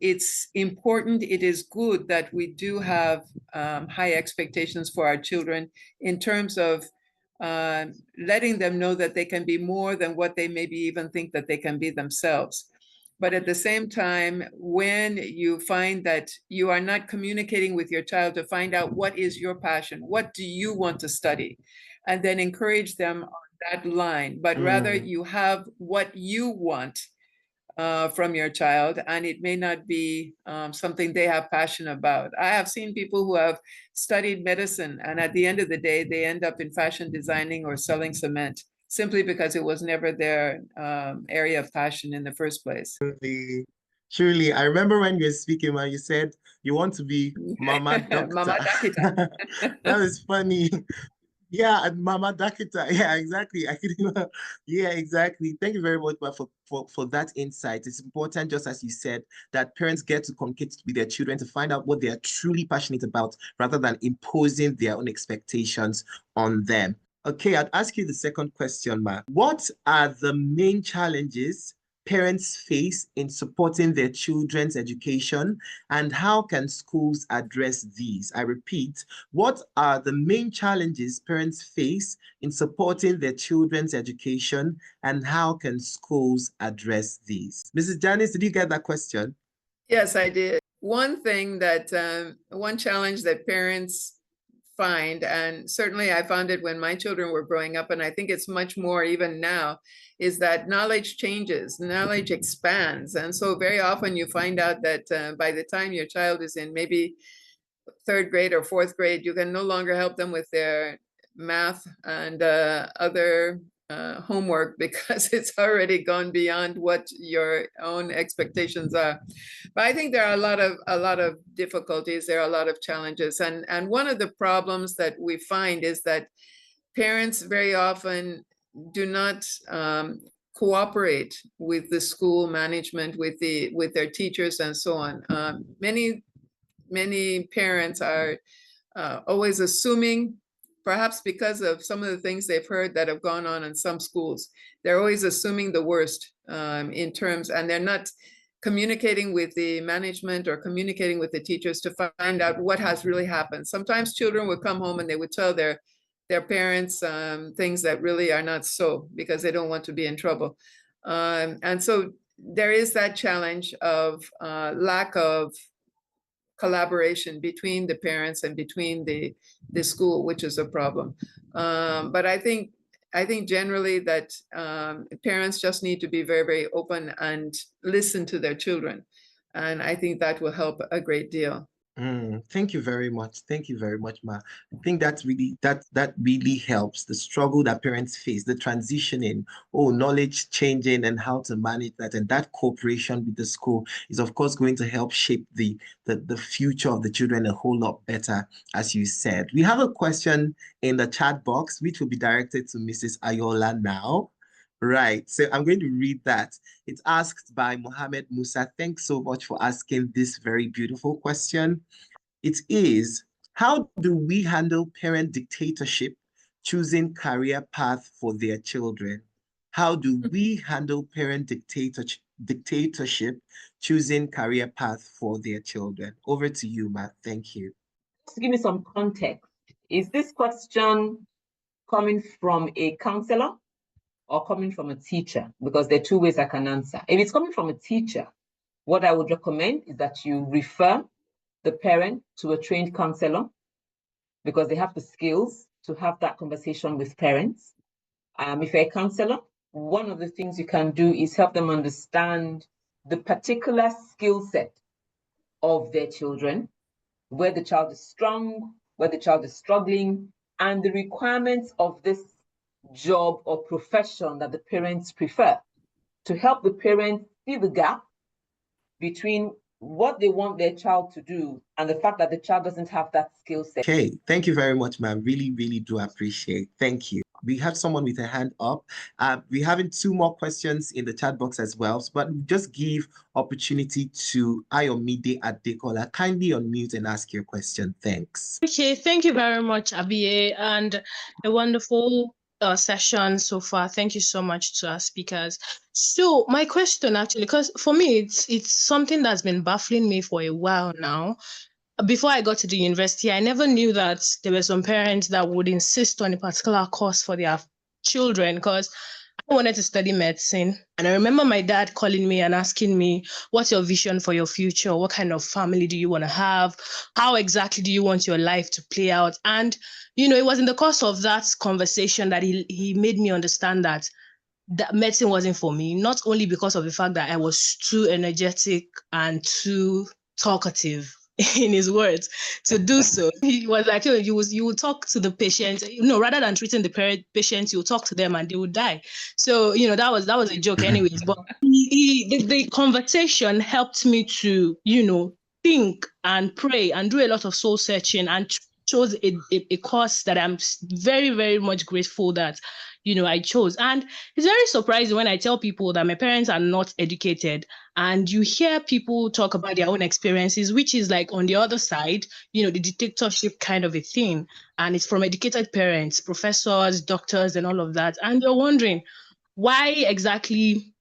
It's important, it is good that we do have high expectations for our children in terms of letting them know that they can be more than what they maybe even think that they can be themselves. But at the same time, when you find that you are not communicating with your child to find out what is your passion, what do you want to study, and then encourage them on that line, but rather you have what you want from your child, and it may not be something they have passion about. I have seen people who have studied medicine, and at the end of the day, they end up in fashion designing or selling cement, simply because it was never their area of passion in the first place. Truly, I remember when you were speaking, when you said you want to be Mama Doctor. Mama Dakita. That was funny. Yeah, and Mama Dakita. Yeah, exactly. Yeah, exactly. Thank you very much for that insight. It's important, just as you said, that parents get to communicate with their children to find out what they are truly passionate about rather than imposing their own expectations on them. Okay, I'd ask you the second question, Ma. What are the main challenges parents face in supporting their children's education, and how can schools address these? I repeat, what are the main challenges parents face in supporting their children's education, and how can schools address these? Mrs. Janice, did you get that question? Yes, I did. One thing that, one challenge that parents find, and certainly I found it when my children were growing up, and I think it's much more even now, is that knowledge changes, knowledge expands. And so very often you find out that by the time your child is in maybe third grade or fourth grade, you can no longer help them with their math and other homework because it's already gone beyond what your own expectations are. But I think there are a lot of difficulties. There are a lot of challenges, and one of the problems that we find is that parents very often do not cooperate with the school management, with their teachers, and so on. Many parents are always assuming, perhaps because of some of the things they've heard that have gone on in some schools, they're always assuming the worst in terms, and they're not communicating with the management or communicating with the teachers to find out what has really happened. Sometimes children would come home and they would tell their parents things that really are not so, because they don't want to be in trouble. And so there is that challenge of lack of collaboration between the parents and between the school, which is a problem. But I think generally that parents just need to be very, very open and listen to their children. And I think that will help a great deal. Thank you very much. Thank you very much, Ma. I think that's really that really helps. The struggle that parents face, the transitioning, knowledge changing and how to manage that. And that cooperation with the school is of course going to help shape the future of the children a whole lot better, as you said. We have a question in the chat box, which will be directed to Mrs. Ayola now. Right, so I'm going to read that. It's asked by Mohammed Musa. Thanks so much for asking this very beautiful question. It is, how do we handle parent dictatorship choosing career path for their children? How do we handle parent dictatorship choosing career path for their children? Over to you, Matt. Thank you. Just give me some context. Is this question coming from a counselor or coming from a teacher? Because there are two ways I can answer. If it's coming from a teacher, what I would recommend is that you refer the parent to a trained counselor, because they have the skills to have that conversation with parents. If you're a counselor, one of the things you can do is help them understand the particular skill set of their children, where the child is strong, where the child is struggling, and the requirements of this job or profession that the parents prefer, to help the parents see the gap between what they want their child to do and the fact that the child doesn't have that skill set. Okay, thank you very much, ma'am. Really, really do appreciate. Thank you. We have someone with a hand up. We're having two more questions in the chat box as well, but just give opportunity to Ayomide Adekola. Kindly unmute and ask your question. Thanks. Okay, thank you very much, Abiye, and a wonderful session so far. Thank you so much to our speakers. So my question actually, because for me, it's something that's been baffling me for a while now. Before I got to the university, I never knew that there were some parents that would insist on a particular course for their children, because I wanted to study medicine. And I remember my dad calling me and asking me, what's your vision for your future? What kind of family do you want to have? How exactly do you want your life to play out? And, it was in the course of that conversation that he made me understand that medicine wasn't for me, not only because of the fact that I was too energetic and too talkative, in his words, to do so. He was like, you would talk to the patient, rather than treating the patient, you talk to them and they would die. So, that was a joke anyways, but the conversation helped me to, think and pray and do a lot of soul searching, and chose a course that I'm very, very much grateful that, I chose. And it's very surprising when I tell people that my parents are not educated, and you hear people talk about their own experiences, which is like on the other side, the dictatorship kind of a thing. And it's from educated parents, professors, doctors, and all of that. And you're wondering, why exactly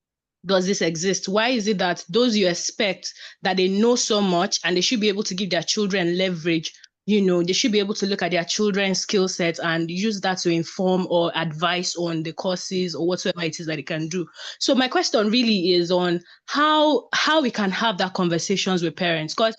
does this exist? Why is it that those you expect that they know so much and they should be able to give their children leverage, they should be able to look at their children's skill sets and use that to inform or advise on the courses or whatsoever it is that they can do? So my question really is on how we can have that conversations with parents, because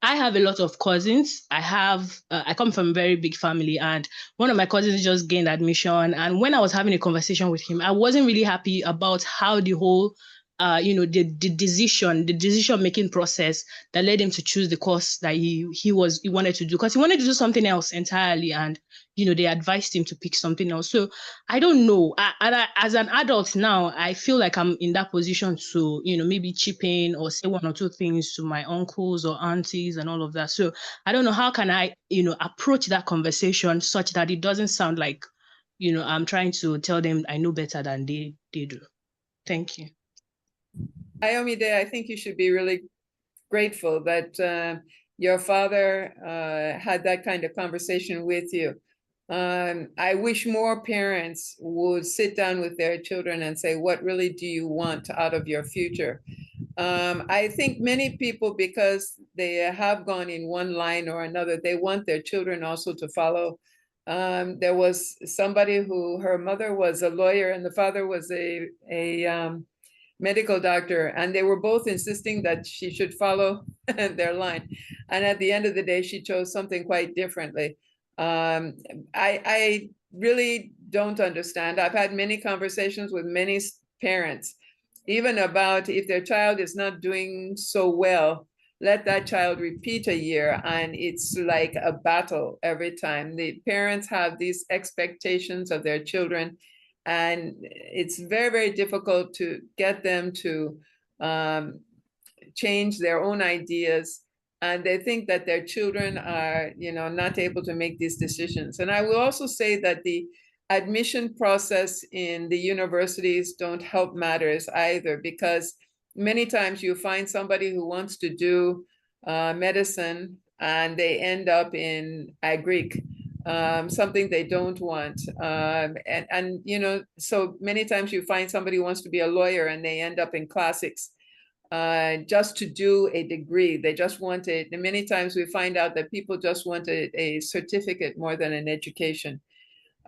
I have a lot of cousins. I come from a very big family, and one of my cousins just gained admission. And when I was having a conversation with him, I wasn't really happy about how the whole the decision-making process that led him to choose the course that he wanted to do, because he wanted to do something else entirely, and they advised him to pick something else. So I don't know. As an adult now, I feel like I'm in that position to maybe chip in or say one or two things to my uncles or aunties and all of that. So I don't know, how can I approach that conversation such that it doesn't sound like I'm trying to tell them I know better than they do. Thank you. Ayomide, I think you should be really grateful that your father had that kind of conversation with you. I wish more parents would sit down with their children and say, what really do you want out of your future? I think many people, because they have gone in one line or another, they want their children also to follow. There was somebody who, her mother was a lawyer and the father was a medical doctor, and they were both insisting that she should follow their line. And at the end of the day, she chose something quite differently. I really don't understand. I've had many conversations with many parents, even about if their child is not doing so well, let that child repeat a year, and it's like a battle every time. The parents have these expectations of their children, and it's very, very difficult to get them to change their own ideas. And they think that their children are, not able to make these decisions. And I will also say that the admission process in the universities don't help matters either, because many times you find somebody who wants to do medicine and they end up in agric, something they don't want. So many times you find somebody who wants to be a lawyer and they end up in classics just to do a degree. They just want it. And many times we find out that people just want a certificate more than an education.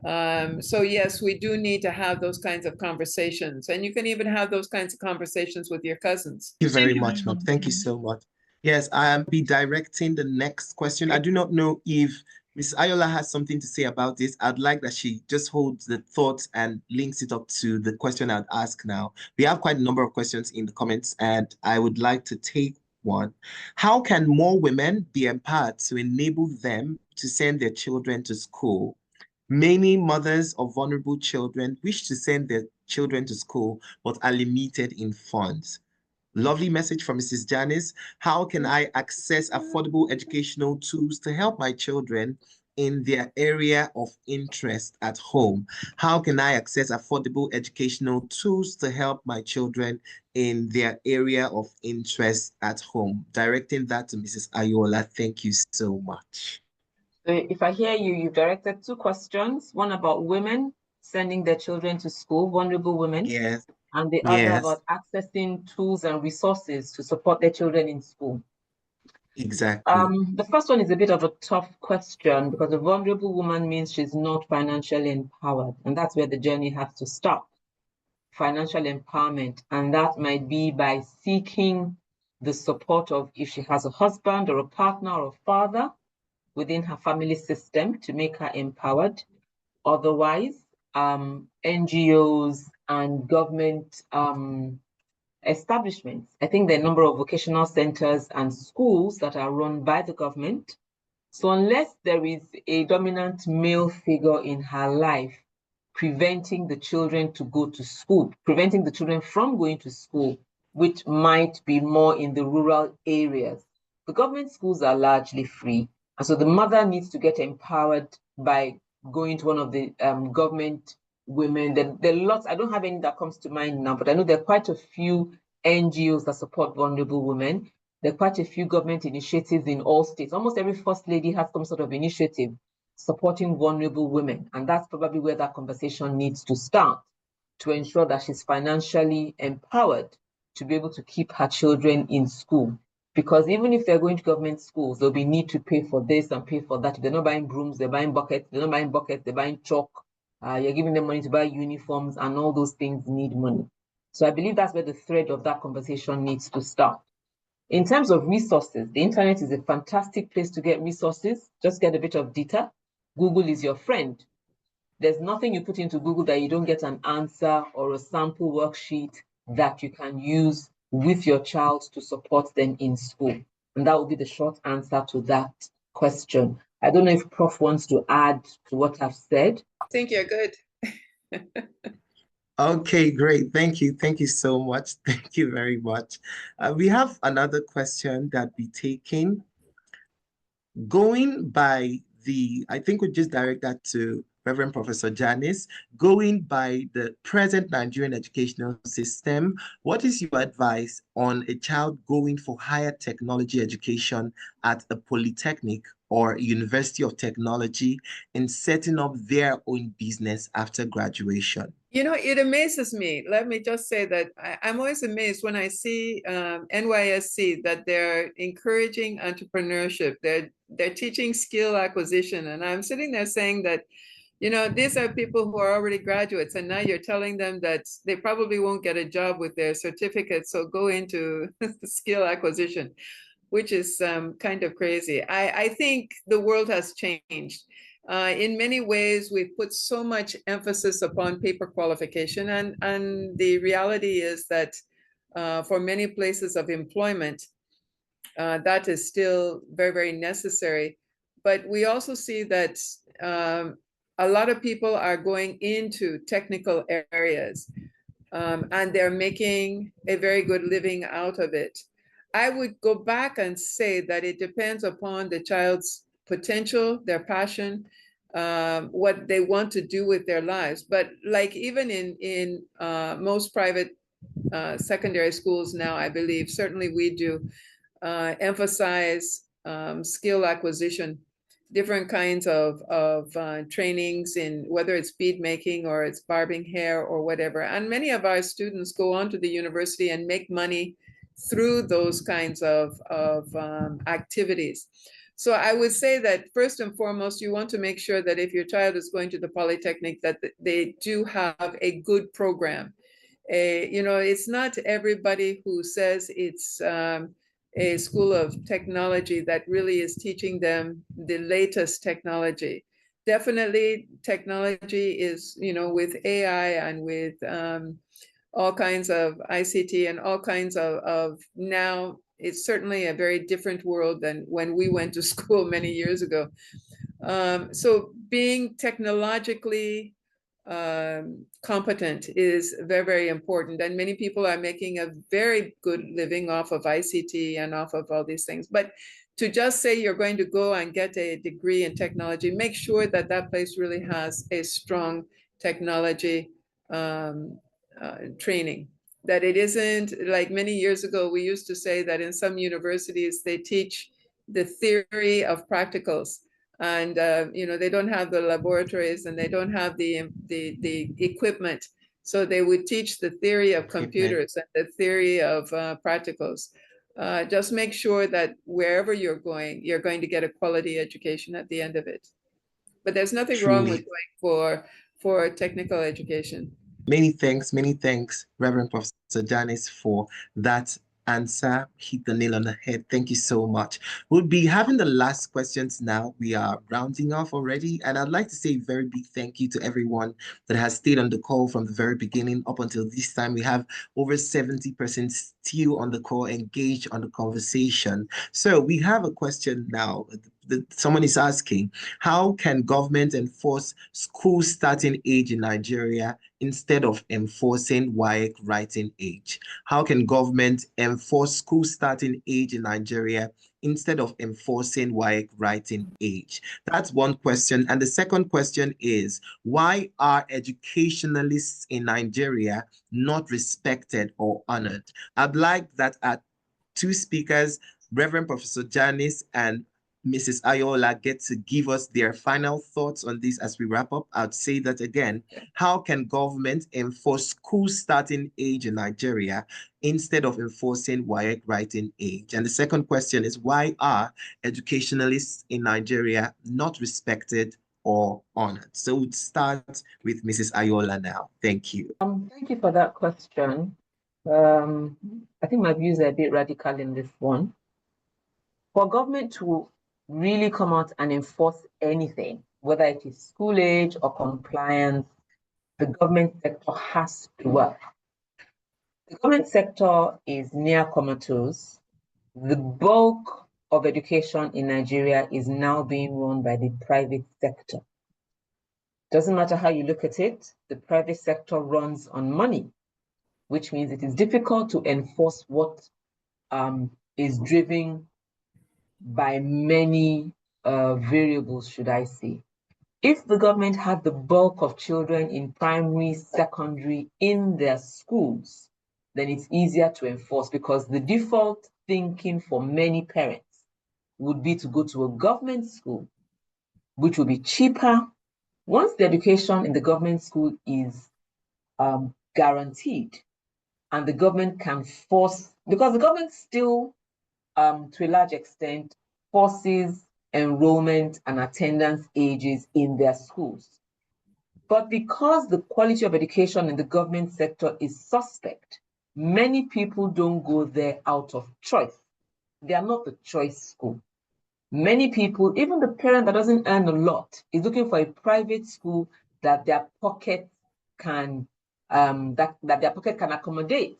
So yes, we do need to have those kinds of conversations. And you can even have those kinds of conversations with your cousins. Thank you very much, ma'am. Thank you so much. Yes, I am be directing the next question. I do not know if Ms. Ayola has something to say about this. I'd like that she just holds the thoughts and links it up to the question I'd ask now. We have quite a number of questions in the comments, and I would like to take one. How can more women be empowered to enable them to send their children to school? Many mothers of vulnerable children wish to send their children to school, but are limited in funds. Lovely message from Mrs. Janice. How can I access affordable educational tools to help my children in their area of interest at home? How can I access affordable educational tools to help my children in their area of interest at home? Directing that to Mrs. Ayola. Thank you so much. So if I hear you, you've directed two questions, one about women sending their children to school, vulnerable women. Yes. And the other about accessing tools and resources to support their children in school. Exactly. The first one is a bit of a tough question because a vulnerable woman means she's not financially empowered, and that's where the journey has to start. Financial empowerment, and that might be by seeking the support of, if she has a husband or a partner or a father within her family system to make her empowered. Otherwise, NGOs and government establishments. I think there are a number of vocational centers and schools that are run by the government. So unless there is a dominant male figure in her life preventing the children to go to school, preventing the children from going to school, which might be more in the rural areas, the government schools are largely free. And so the mother needs to get empowered by going to one of the government women. There are lots, I don't have any that comes to mind now, but I know there are quite a few NGOs that support vulnerable women. There are quite a few government initiatives in all states. Almost every first lady has some sort of initiative supporting vulnerable women. And that's probably where that conversation needs to start, to ensure that she's financially empowered to be able to keep her children in school. Because even if they're going to government schools, there'll be need to pay for this and pay for that. If they're not buying brooms, they're buying buckets. They're not buying buckets, they're buying chalk. You're giving them money to buy uniforms, and all those things need money. So I believe that's where the thread of that conversation needs to start. In terms of resources, the internet is a fantastic place to get resources. Just get a bit of data. Google is your friend. There's nothing you put into Google that you don't get an answer or a sample worksheet that you can use with your child to support them in school. And that would be the short answer to that question. I don't know if Prof wants to add to what I've said. I think you're good. Okay, great. Thank you. Thank you so much. Thank you very much. We have another question that we taking. Going by I think we just direct that to Reverend Professor Janice, going by the present Nigerian educational system, what is your advice on a child going for higher technology education at a polytechnic or University of Technology and setting up their own business after graduation? You know, it amazes me. Let me just say that I'm always amazed when I see NYSC that they're encouraging entrepreneurship. They're teaching skill acquisition, and I'm sitting there saying that, you know, these are people who are already graduates, and now you're telling them that they probably won't get a job with their certificate, so go into skill acquisition, which is kind of crazy. I think the world has changed. In many ways, we've put so much emphasis upon paper qualification, and the reality is that for many places of employment, that is still very, very necessary. But we also see that a lot of people are going into technical areas, and they're making a very good living out of it. I would go back and say that it depends upon the child's potential, their passion, what they want to do with their lives. But like even in most private secondary schools now, I believe, certainly we do emphasize skill acquisition, different kinds of trainings in whether it's bead making or it's barbing hair or whatever. And many of our students go on to the university and make money through those kinds of activities. So I would say that first and foremost, you want to make sure that if your child is going to the Polytechnic, that they do have a good program. You know, it's not everybody who says it's a school of technology that really is teaching them the latest technology. Definitely technology is, you know, with AI and with all kinds of ICT and all kinds of now, it's certainly a very different world than when we went to school many years ago. So being technologically competent is very, very important. And many people are making a very good living off of ICT and off of all these things. But to just say you're going to go and get a degree in technology, make sure that that place really has a strong technology training. That it isn't like many years ago, we used to say that in some universities, they teach the theory of practicals. And you know, they don't have the laboratories and they don't have the equipment. So they would teach the theory of computers and the theory of practicals. Just make sure that wherever you're going to get a quality education at the end of it. But there's nothing wrong with going for technical education. Many thanks, Reverend Professor Janice, for that answer. Hit the nail on the head. Thank you so much. We'll be having the last questions now. We are rounding off already. And I'd like to say a very big thank you to everyone that has stayed on the call from the very beginning up until this time. We have over 70% still on the call, engaged on the conversation. So we have a question now. Someone is asking, how can government enforce school starting age in Nigeria instead of enforcing WAEC writing age? How can government enforce school starting age in Nigeria instead of enforcing WAEC writing age? That's one question. And the second question is, why are educationalists in Nigeria not respected or honored? I'd like that our two speakers, Reverend Professor Janice and Mrs. Ayola, get to give us their final thoughts on this as we wrap up. I'd say that again, how can government enforce school starting age in Nigeria instead of enforcing WAEC writing age? And the second question is, why are educationalists in Nigeria not respected or honored? So we'll start with Mrs. Ayola now. Thank you. Thank you for that question. I think my views are a bit radical in this one. For government to really come out and enforce anything, whether it is school age or compliance, the government sector has to work. The government sector is near comatose. The bulk of education in Nigeria is now being run by the private sector. Doesn't matter how you look at it, the private sector runs on money, which means it is difficult to enforce what is driven by many variables, should I say. If the government had the bulk of children in primary, secondary, in their schools, then it's easier to enforce, because the default thinking for many parents would be to go to a government school, which will be cheaper. Once the education in the government school is guaranteed, and the government can force, because the government still, to a large extent, forces enrollment and attendance ages in their schools. But because the quality of education in the government sector is suspect, many people don't go there out of choice. They are not the choice school. Many people, even the parent that doesn't earn a lot, is looking for a private school that their pocket can accommodate.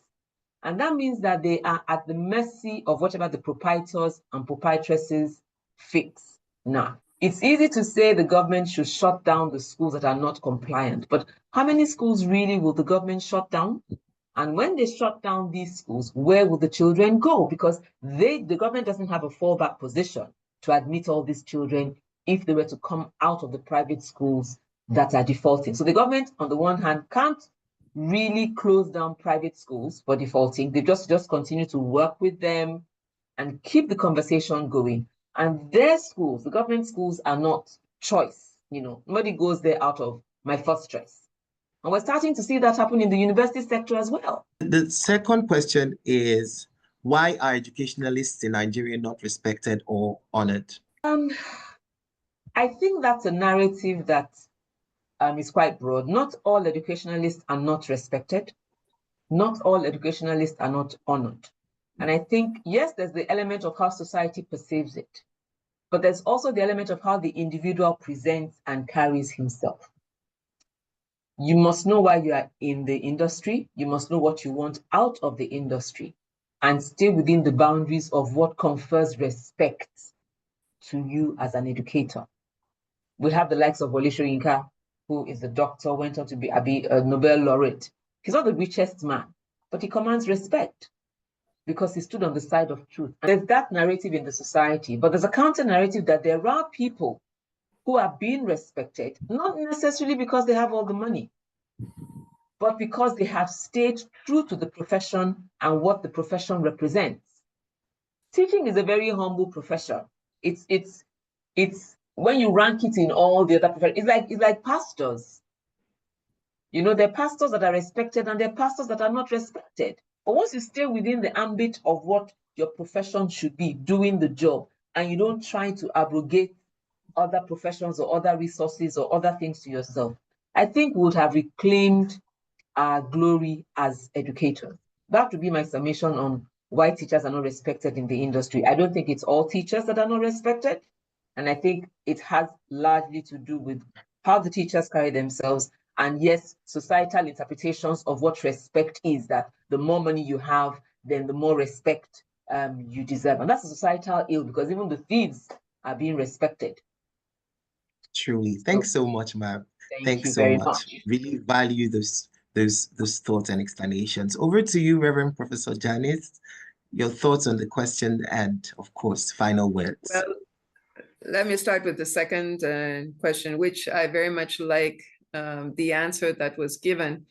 And that means that they are at the mercy of whatever the proprietors and proprietresses fix. Now, it's easy to say the government should shut down the schools that are not compliant, but how many schools really will the government shut down? And when they shut down these schools, where will the children go? Because the government doesn't have a fallback position to admit all these children if they were to come out of the private schools that are defaulting. So the government, on the one hand, can't really close down private schools for defaulting. They just continue to work with them and keep the conversation going. And their schools, the government schools, are not choice. Nobody goes there out of my first choice. And we're starting to see that happen in the university sector as well. The second question is, why are educationalists in Nigeria not respected or honored? I think that's a narrative that is quite broad. Not all educationalists are not respected. Not all educationalists are not honored. And I think, yes, there's the element of how society perceives it, but there's also the element of how the individual presents and carries himself. You must know why you are in the industry. You must know what you want out of the industry, and stay within the boundaries of what confers respect to you as an educator. We have the likes of Wole Soyinka, who is a doctor, went on to be a Nobel laureate. He's not the richest man, but he commands respect because he stood on the side of truth. And there's that narrative in the society, but there's a counter narrative that there are people who are being respected, not necessarily because they have all the money, but because they have stayed true to the profession and what the profession represents. Teaching is a very humble profession. It's when you rank it in all the other professions, it's like pastors. There are pastors that are respected and there are pastors that are not respected. But once you stay within the ambit of what your profession should be, doing the job, and you don't try to abrogate other professions or other resources or other things to yourself, I think we would have reclaimed our glory as educators. That would be my summation on why teachers are not respected in the industry. I don't think it's all teachers that are not respected. And I think it has largely to do with how the teachers carry themselves. And yes, societal interpretations of what respect is, that the more money you have, then the more respect you deserve. And that's a societal ill, because even the thieves are being respected. Truly. Thanks so much, ma'am. Thanks so much. Really value those thoughts and explanations. Over to you, Reverend Professor Janice. Your thoughts on the question and, of course, final words. Well, let me start with the second question, which I very much like the answer that was given.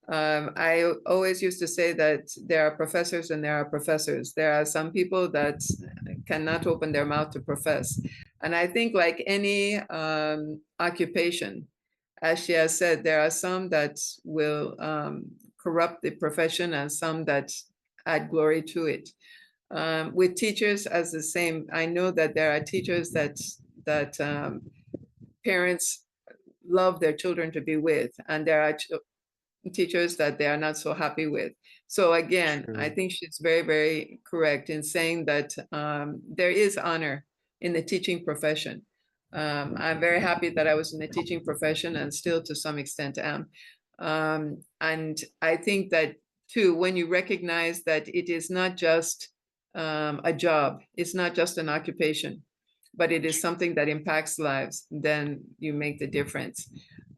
I always used to say that there are professors and there are professors. There are some people that cannot open their mouth to profess. And I think, like any occupation, as she has said, there are some that will corrupt the profession and some that add glory to it. With teachers, as the same. I know that there are teachers that parents love their children to be with, and there are teachers that they are not so happy with. So again, True. I think she's very, very correct in saying that there is honor in the teaching profession. I'm very happy that I was in the teaching profession and still to some extent am. And I think that too, when you recognize that it is not just a job, it's not just an occupation, but it is something that impacts lives, then you make the difference.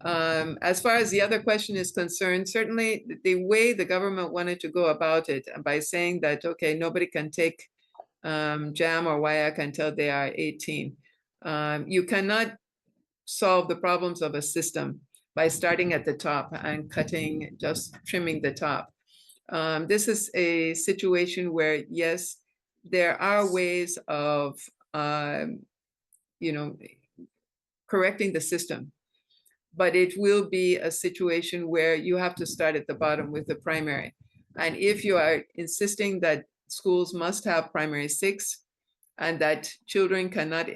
As far as the other question is concerned, certainly the way the government wanted to go about it by saying that, okay, nobody can take JAM or WIAC until they are 18. You cannot solve the problems of a system by starting at the top and just trimming the top. This is a situation where, yes, there are ways of, correcting the system, but it will be a situation where you have to start at the bottom with the primary. And if you are insisting that schools must have primary 6 and that children cannot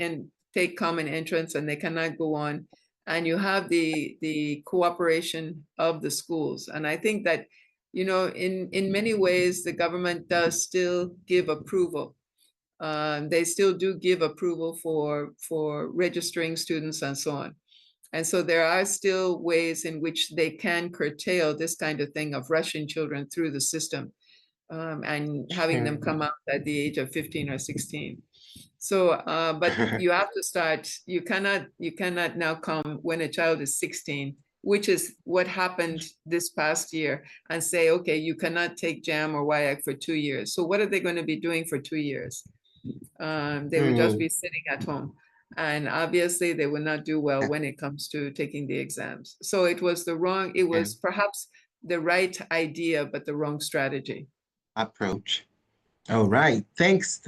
take common entrance and they cannot go on, and you have the cooperation of the schools. And I think that, in many ways, the government does still give approval. They still do give approval for registering students and so on. And so there are still ways in which they can curtail this kind of thing of rushing children through the system, and having them come out at the age of 15 or 16. So, but you have to start, you cannot now come when a child is 16, which is what happened this past year, and say, okay, you cannot take JAM or WIAC for 2 years. So what are they going to be doing for 2 years? They would just be sitting at home. And obviously they will not do well when it comes to taking the exams. So it was perhaps the right idea, but the wrong strategy. Approach. All right. Thanks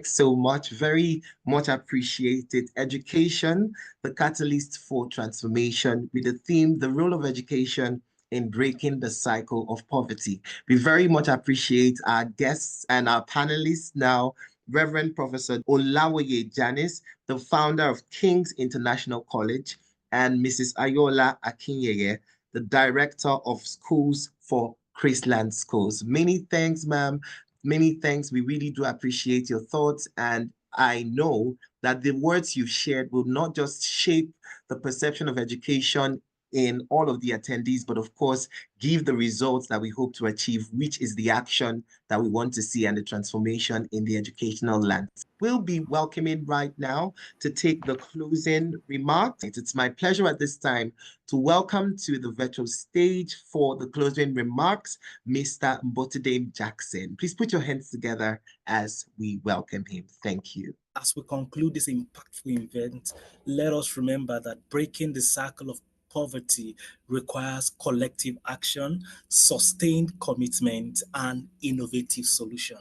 so much. Very much appreciated. Education, the catalyst for transformation, with the theme, the role of education in breaking the cycle of poverty. We very much appreciate our guests and our panelists now. Reverend Professor Olawoye Janice, the founder of King's International College, and Mrs. Ayola Akinyeye, the director of Schools for Chrisland Schools. Many thanks, ma'am. Many thanks. We really do appreciate your thoughts. And I know that the words you've shared will not just shape the perception of education in all of the attendees, but of course, give the results that we hope to achieve, which is the action that we want to see and the transformation in the educational landscape. We'll be welcoming right now to take the closing remarks. It's my pleasure at this time to welcome to the virtual stage for the closing remarks, Mr. Mbotidame Jackson. Please put your hands together as we welcome him. Thank you. As we conclude this impactful event, let us remember that breaking the cycle of poverty requires collective action, sustained commitment, and innovative solution.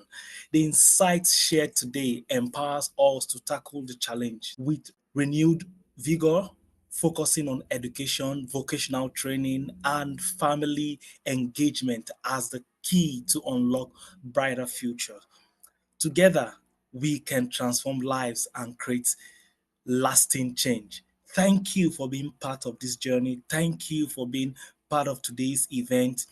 The insights shared today empowers us to tackle the challenge with renewed vigor, focusing on education, vocational training, and family engagement as the key to unlock brighter future. Together, we can transform lives and create lasting change. Thank you for being part of this journey. Thank you for being part of today's event.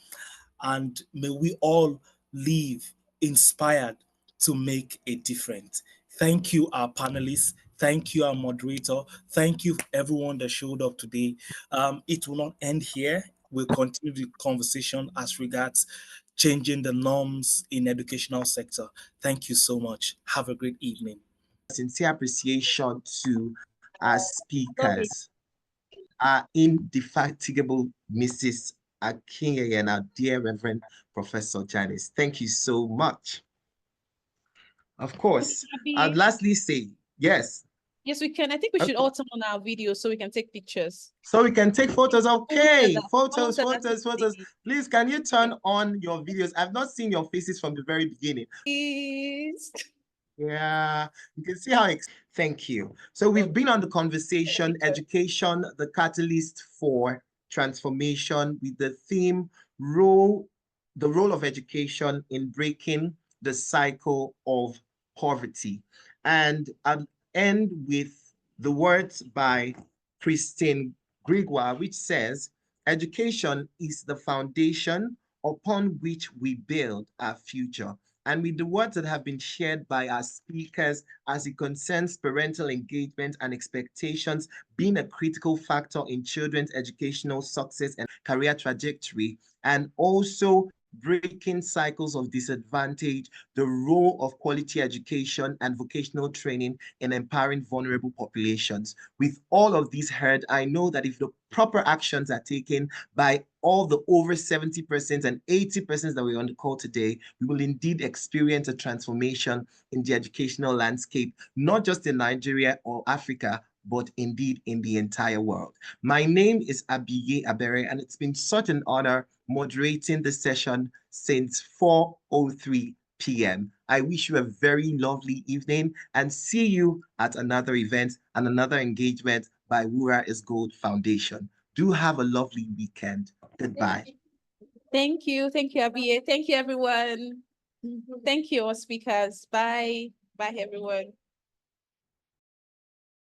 And may we all live inspired to make a difference. Thank you, our panelists. Thank you, our moderator. Thank you, everyone that showed up today. It will not end here. We'll continue the conversation as regards changing the norms in educational sector. Thank you so much. Have a great evening. Sincere appreciation to our speakers, our indefatigable Mrs. Akinyeye and our dear Reverend Professor Janice. Thank you so much. Of course, I'd lastly say, yes. Yes, we can. I think we should all turn on our video so we can take pictures. So we can take photos. Okay, photos. Please, can you turn on your videos? I've not seen your faces from the very beginning. Please. Yeah, you can see how. Thank you. So we've been on the conversation, education, the catalyst for transformation, with the theme, the role of education in breaking the cycle of poverty. And I'll end with the words by Christine Gregoire, which says, education is the foundation upon which we build our future. And with the words that have been shared by our speakers as it concerns parental engagement and expectations being a critical factor in children's educational success and career trajectory, and also breaking cycles of disadvantage, the role of quality education and vocational training in empowering vulnerable populations. With all of these heard, I know that if the proper actions are taken by all the over 70% and 80% that we're on the call today, we will indeed experience a transformation in the educational landscape, not just in Nigeria or Africa, but indeed in the entire world. My name is Abiye Abere, and it's been such an honor moderating the session since 4:03 p.m. I wish you a very lovely evening and see you at another event and another engagement by Wura is Gold Foundation. Do have a lovely weekend. Goodbye. Thank you. Thank you, Abiye. Thank you, everyone. Thank you, all speakers. Bye. Bye, everyone.